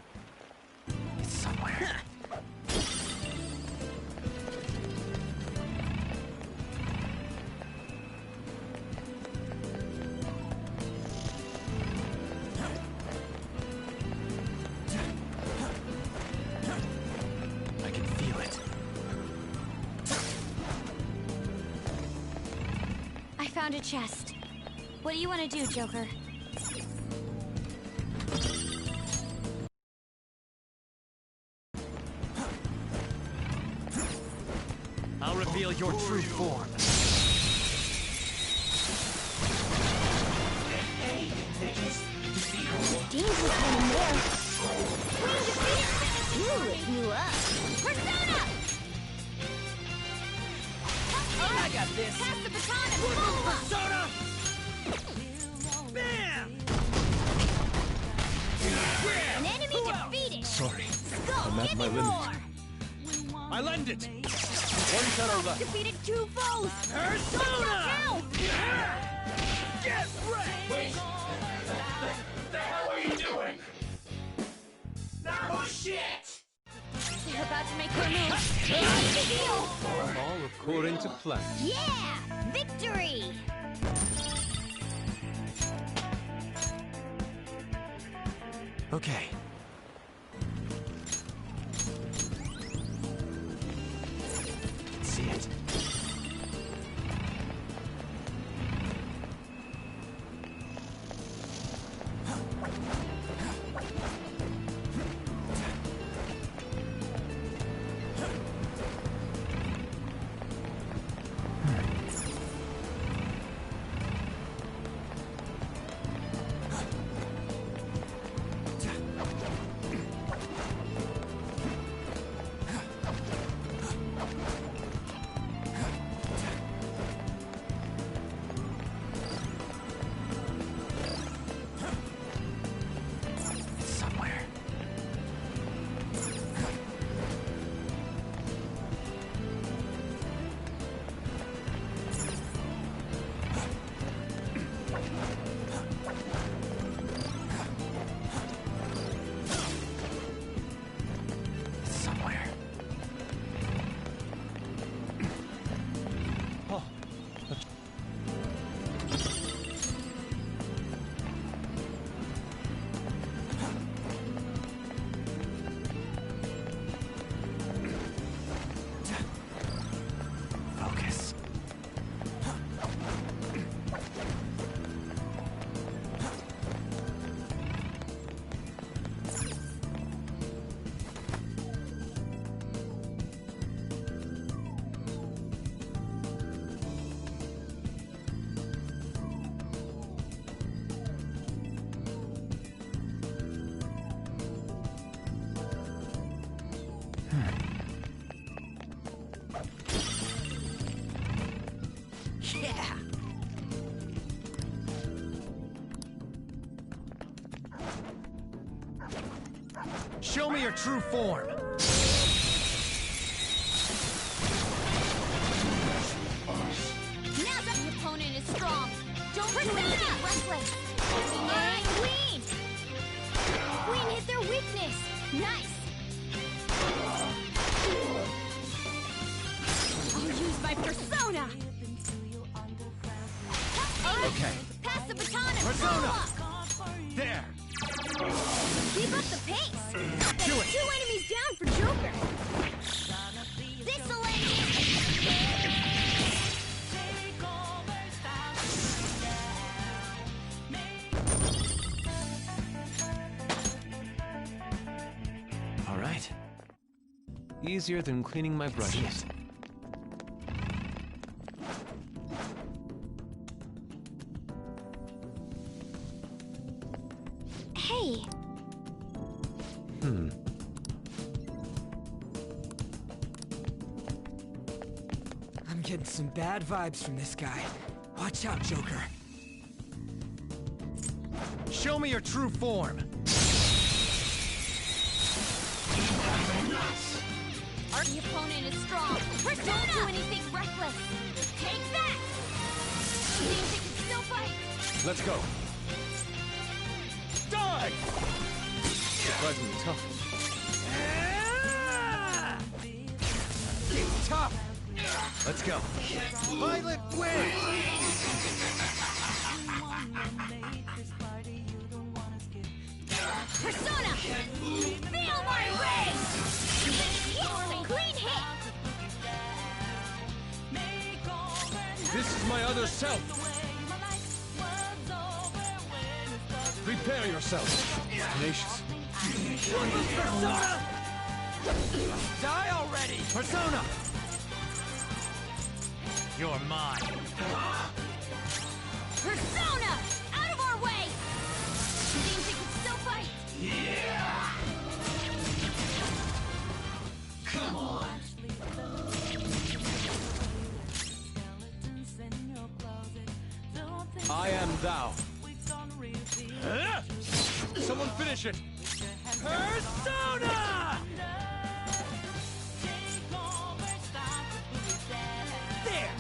It's somewhere. I can feel it. I found a chest. What do you want to do, Joker? I'll reveal your true form. Dean's was kind of there. Queen defeated! Ooh, it blew up. Persona! I got this. Pass the baton and follow up! Persona! Bam! An enemy defeated! Sorry. Skull, I'm at give my me limit. more! I lend it. One shadow left. Defeated two foes! Persona! Now! Get wrecked! Wait! What the hell are you doing? Oh shit! They're about to make their move. Here's the deal! All according to plan. Yeah! Victory! Okay. See it. Show me your true form! Now that the opponent is strong, don't do anything reckless. Alright, Queen! Queen hit their weakness. Nice. I'll use my persona. Okay. Pass the baton and Persona! follow up. There! Keep up the pace. Do That's it. 2 enemies down for Joker. This'll end All right. Easier than cleaning my brushes. Hey. I'm getting some bad vibes from this guy. Watch out, Joker. Show me your true form! The opponent is strong. Persona! Don't do anything reckless. Take that! Seems it can still fight. Let's go. Die! Surprisingly tough. It's tough! Let's go. Violet wins! Persona! Feel my rage! Yes, a clean hit! This is my other self. Prepare yourself. Tenacious. Persona! Die already! Persona! You're mine. Persona! Out of our way! Seems it can still fight. Come on. I am thou. Someone finish it. Persona! There!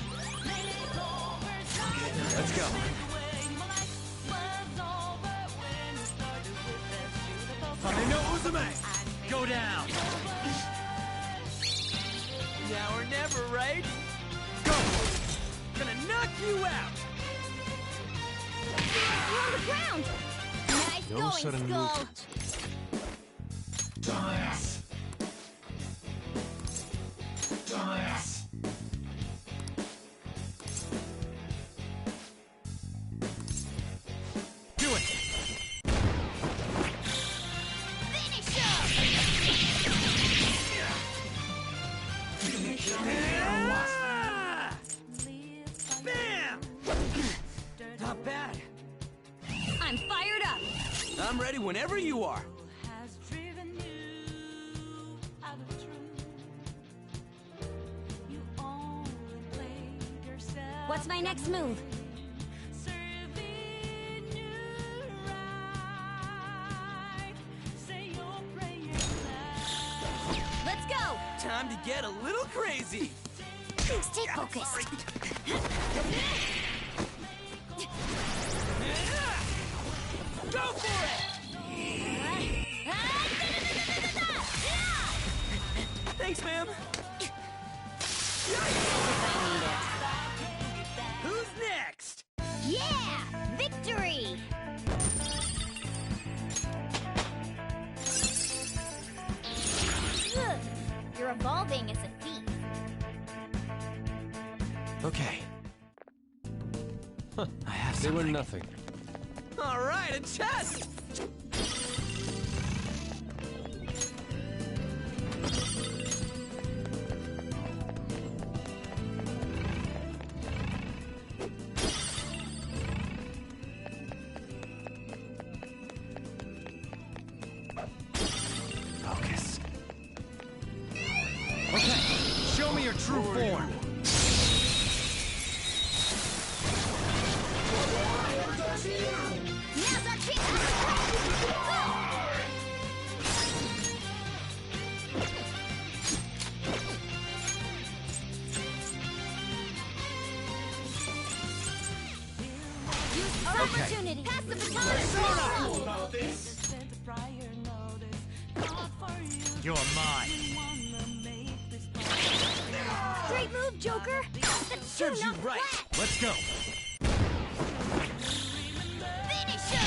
Let's go. Kamino Uzume! Go down! Now or never, right? Go! Gonna knock you out! You're on the ground! Nice No going, sudden Skull! movements. Dumbass. Dumbass. Do it! Finish him! Bam! Not bad. I'm fired up! I'm ready whenever you are. What's my next move? Let's go! Time to get a little crazy. Stay focused. Go for it! Thanks, ma'am. Who's next? Yeah! Victory! Ugh, you're evolving as a thief. Okay. Huh. I have They were nothing. All right, a test! Focus. Okay, show me your true form. Now's our chance to Opportunity! Pass the baton! You're mine. Great move, Joker! That's Serves you right. Let's go. Finish him!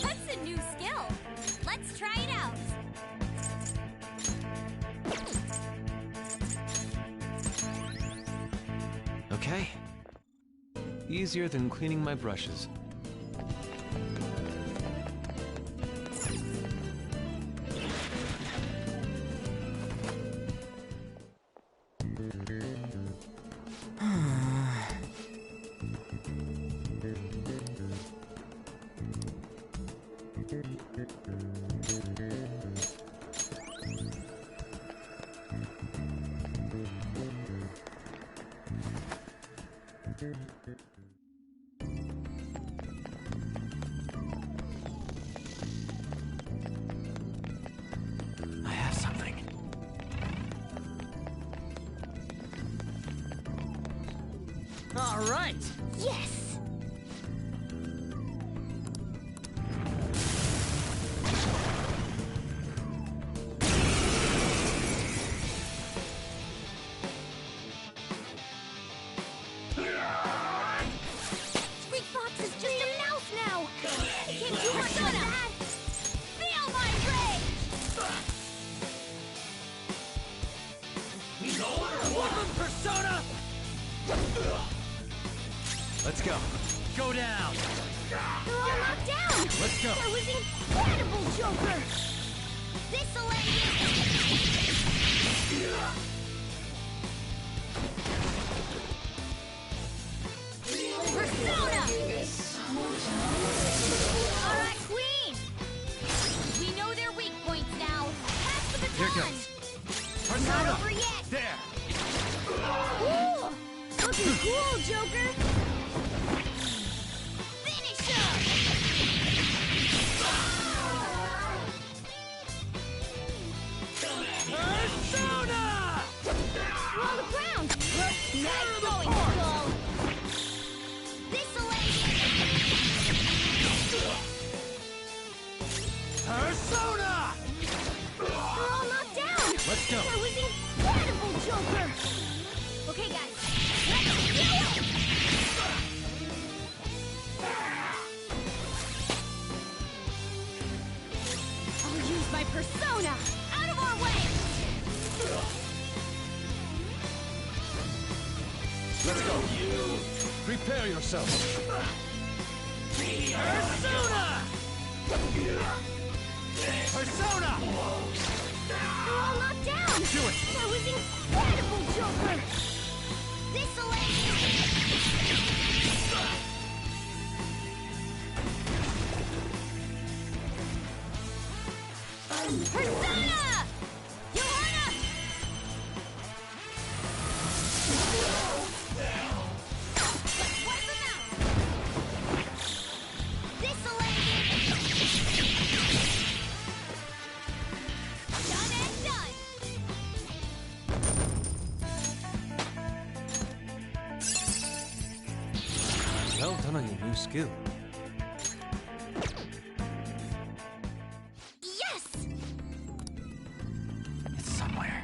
That's a new skill. Let's try it out. Okay. Easier than cleaning my brushes. I have something. All right. Yes! Squeak Fox is just a mouse now! He can't do much of that! Feel my rage! Woman persona! Let's go. Go down. They're all knocked down! Let's go. That was incredible, Joker! This'll end it! Persona! Alright, Queen! We know their weak points now. Pass the Here baton! goes. Not Persona. over yet! There. Ooh! Looking cool, Joker! Finish him! Persona! We're on the ground! Nice going, Skull! This'll end Persona! They're all knocked down! Let's go. That was incredible, Joker! Okay, guys, let's do it! I'll use my persona! Out of our way! Let's go. Prepare yourself. Persona! Persona! They're all knocked down! Do it. That was incredible, Joker! This'll end Persona! Johanna! Let's wipe them out! This'll end Done and done! Well done on your new skill. Yes! It's somewhere.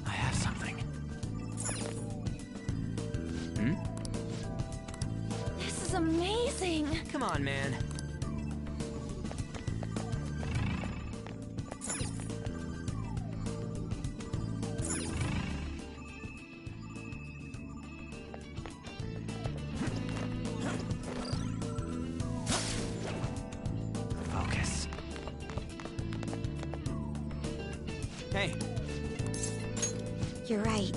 I have something. This is amazing! Come on, man. Focus. Hey, You're right.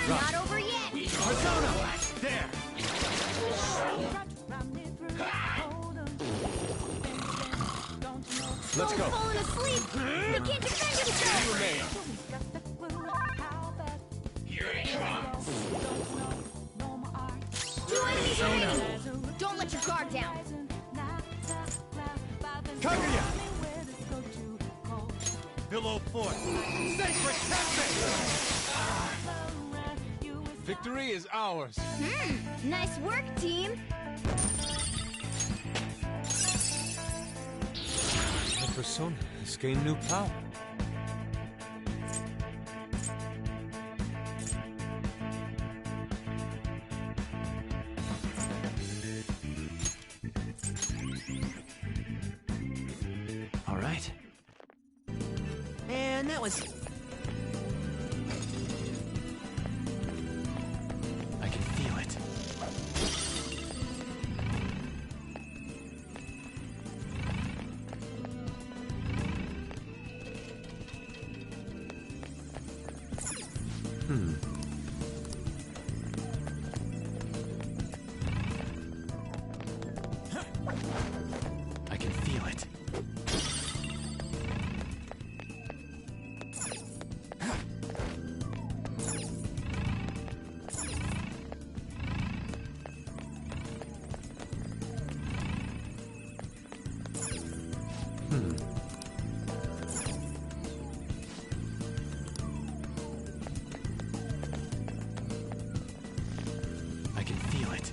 Not over yet! Persona! There! Let's go. Falling asleep! He can't defend himself! Here it comes. Two enemies remaining! Don't let your guard down! Kaguya! Pillow Fort! Sacred Temple! Victory is ours! Nice work, team! The Persona has gained new power. All right. And that was... I can feel it. I can feel it. I can feel it.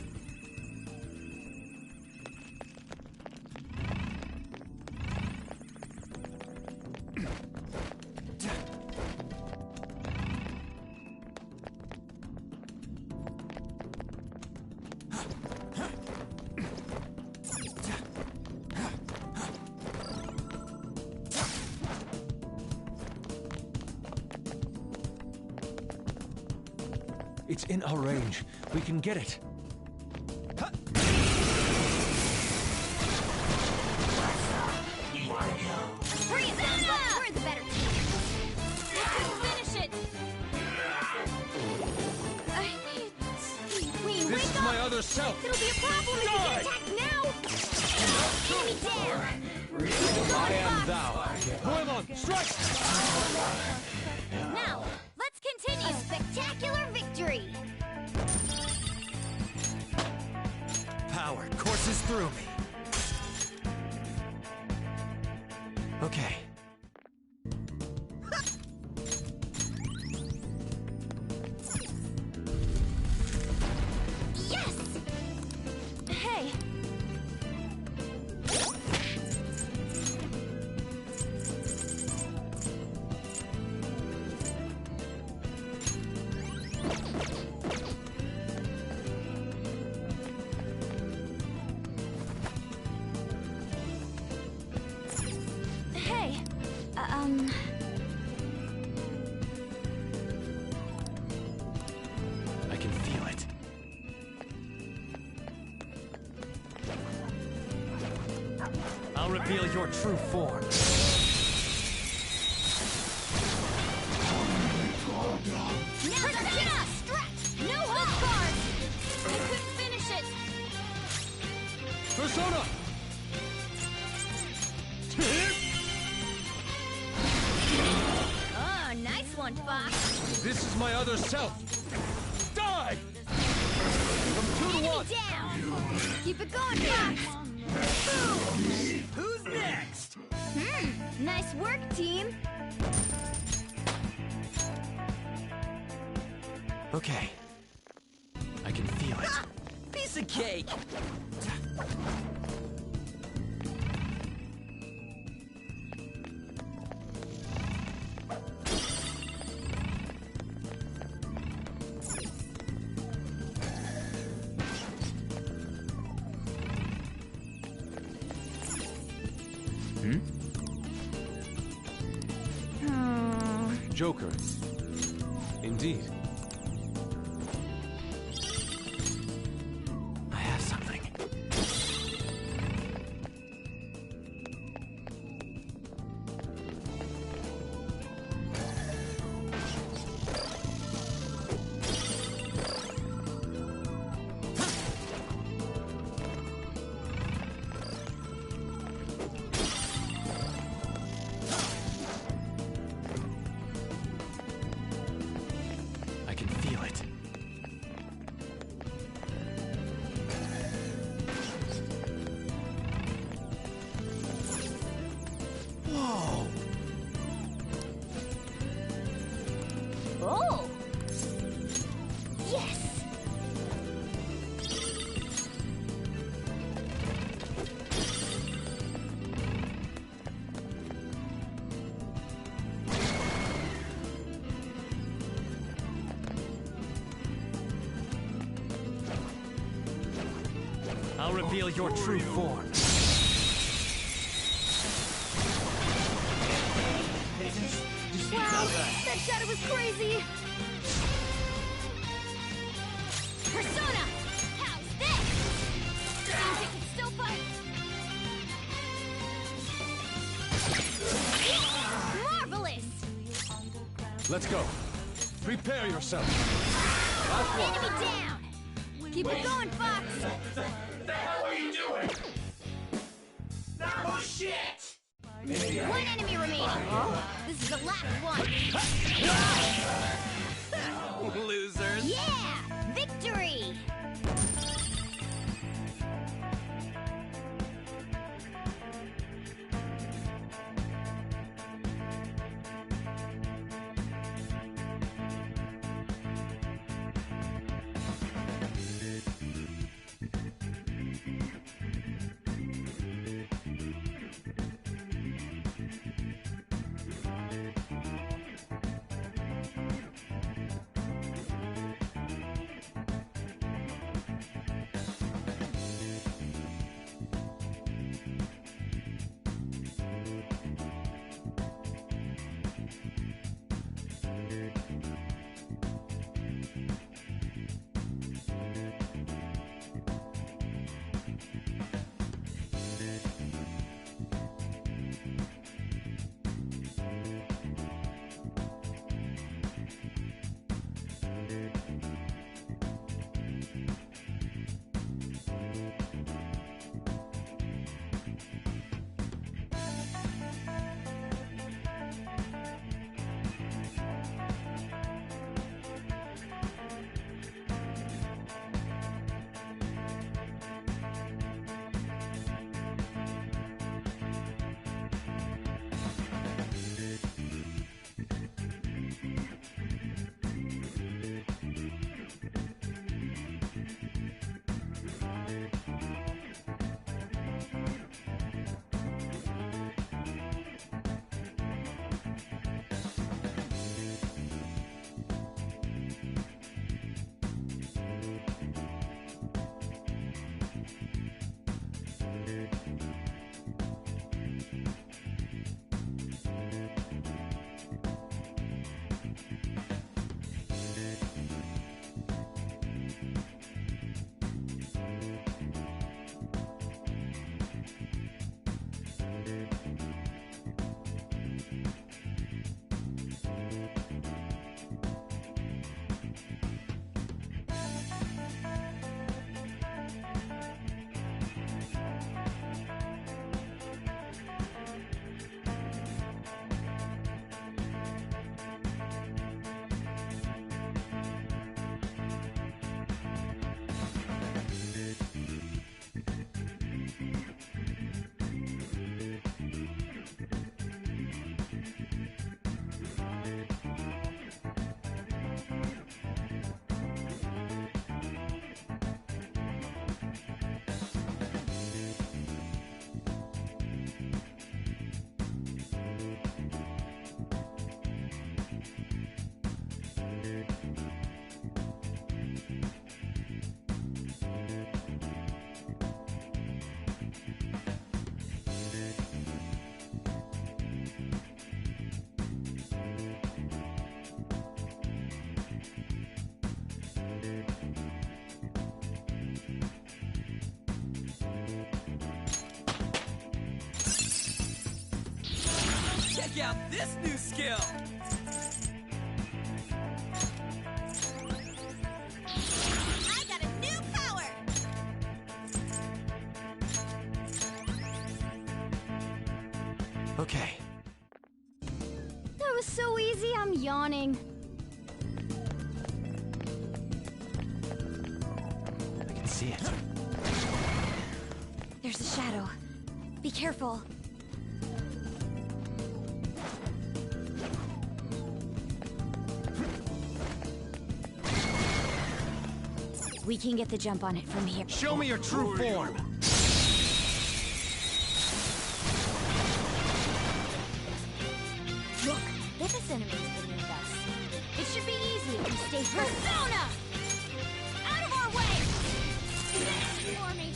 It's in our range. We can get it. Freeze them, but we're the better team! Finish it! I need sleep. Queen, This wake is up! my other self. It'll be a problem if you Die! get attacked now! Enemy down! I am thou. Goemon, strike! Now, let's continue! A spectacular victory! Power courses through me. Okay. Yes! Hey! Hey! I can feel it. I'll reveal your true form. Now Persona! Stretch! No hold guard! I couldn't finish it! Persona! Oh, nice one, Fox! This is my other self. Die! From 2 to 1. Down! Keep it going, Fox! Boom! Who's next? Nice work, team! Okay. I can feel it. Piece of cake! Joker. Indeed. I have something. reveal your true form. Wow, that shadow was crazy! Persona! How's this? Seems it can still fight! Marvelous! Let's go. Prepare yourself. Enemy down! Keep it going, Fox! What the hell are you doing? Oh shit! One enemy remaining. This is the last one. Losers. Yeah! Victory! Check out this new skill! I got a new power! Okay. That was so easy, I'm yawning. I can see it. There's a shadow. Be careful. We can get the jump on it from here. Show me your true form! Look, this enemy's beneath us. It should be easy if we stay Persona! Out of our way! For me.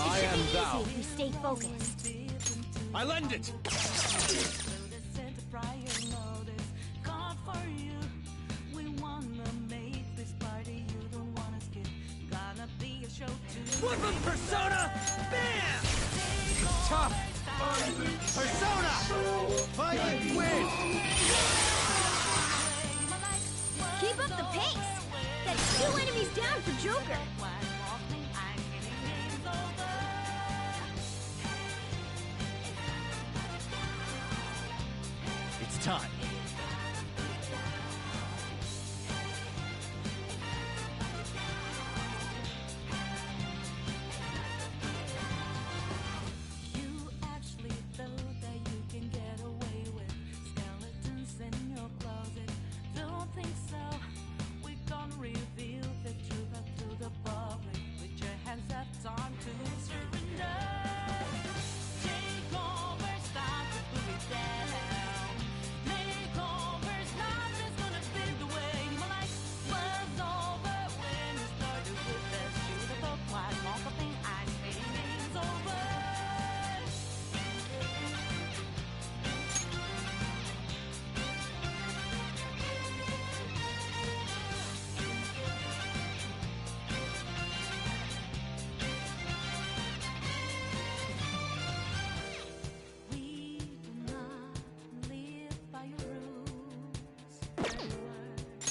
I am thou. If you stay focused. I lend it. Woodland Persona! Bam! Tough! Persona! Fight win! Keep up the pace! That's 2 enemies down for Joker! It's time.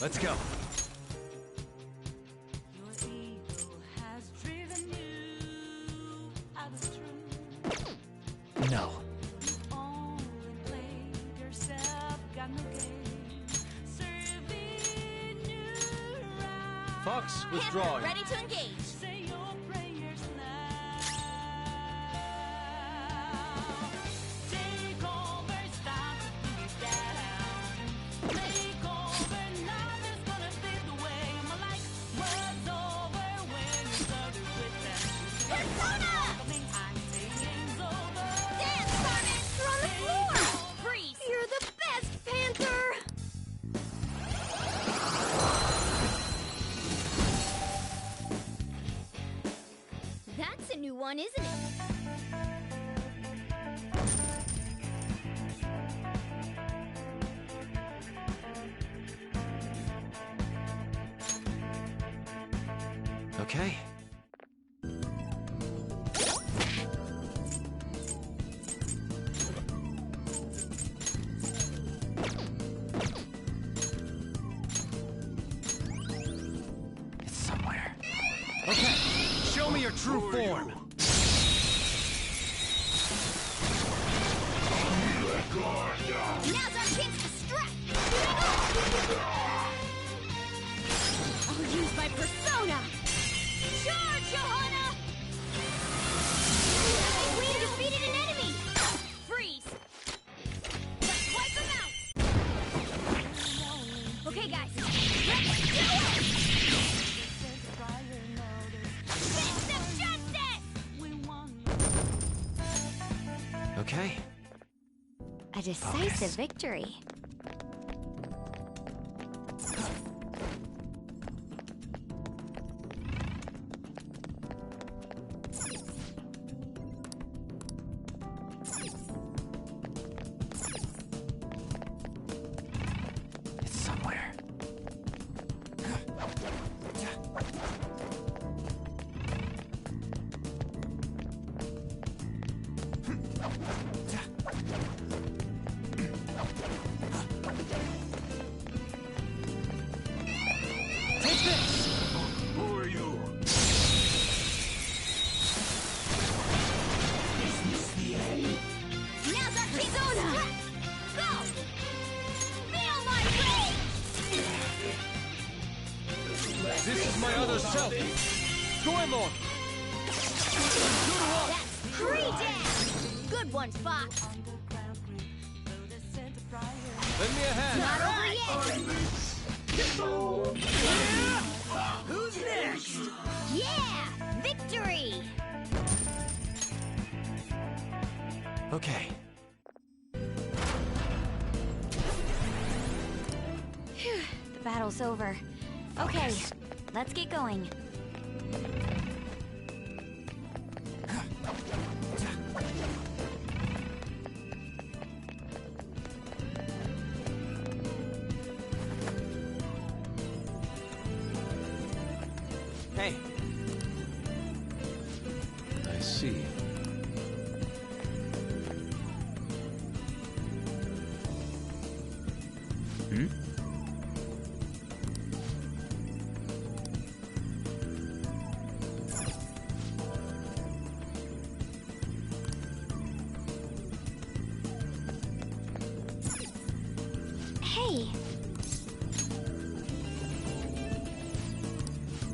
Let's go. No. Fox withdrawing. Ready to engage. That's a new one, isn't it? Okay. It's somewhere. Okay, show me your true form. Now's our chance to strike! I'll use my persona! Charge, Johanna! We defeated an enemy! Freeze! Let's wipe them out! Okay, guys, let's do it! Fist of justice! Okay. A decisive victory. It's somewhere. Take this! Who are you? Now's our persona! Go! Feel my rage! This is my other self! Goemon! That's pre-death! Good one, Fox! Lend me a hand! Not over yet! Who's next? Yeah! Victory! Okay. Phew, the battle's over. Okay, let's get going. see. Hey.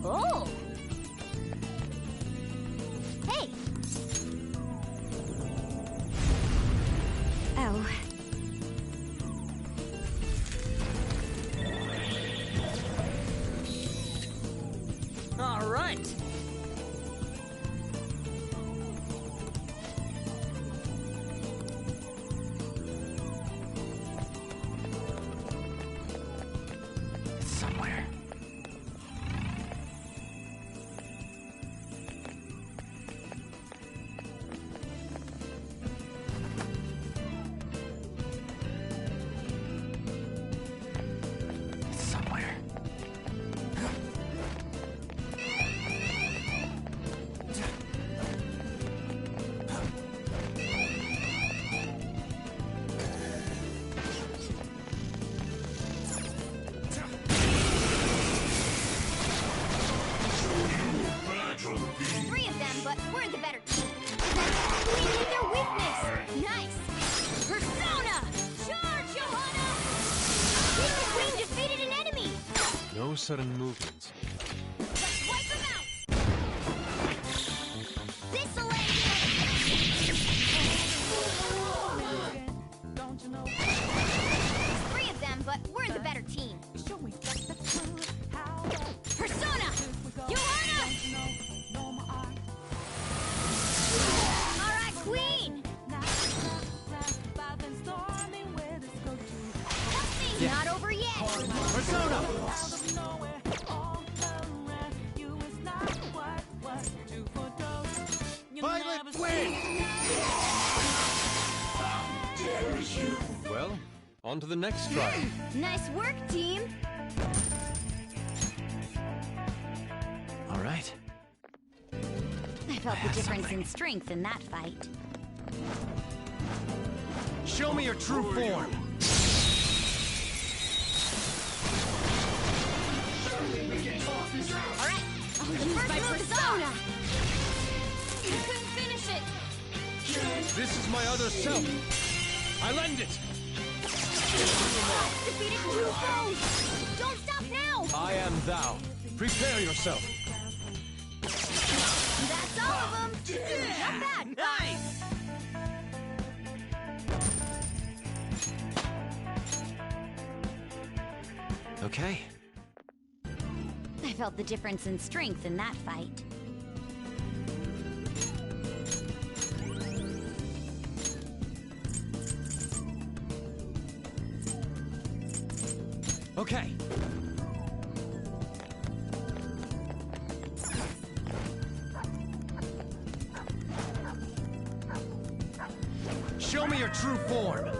Oh. Hey. Oh. All right. It's somewhere. It's somewhere. Three of them, but we're the better team. We need their weakness. Nice. Persona! Charge, Johanna! King Queen defeated an enemy! No sudden movements. Let's wipe them out! This'll end Three of them, but we're the better team. Persona! Johanna! Alright, Queen! Yeah. Not over yet! Persona! Violet win! Well, on to the next trial. Nice work, team! All right. I felt the difference in strength in that fight. Show me your true form! Alright, I'll use my persona! You couldn't finish it! This is my other self! I lend it! Defeated two foes! Don't stop now! I am thou. Prepare yourself. That's all of them! Not bad! Nice! Okay. I felt the difference in strength in that fight. Okay. Show me your true form!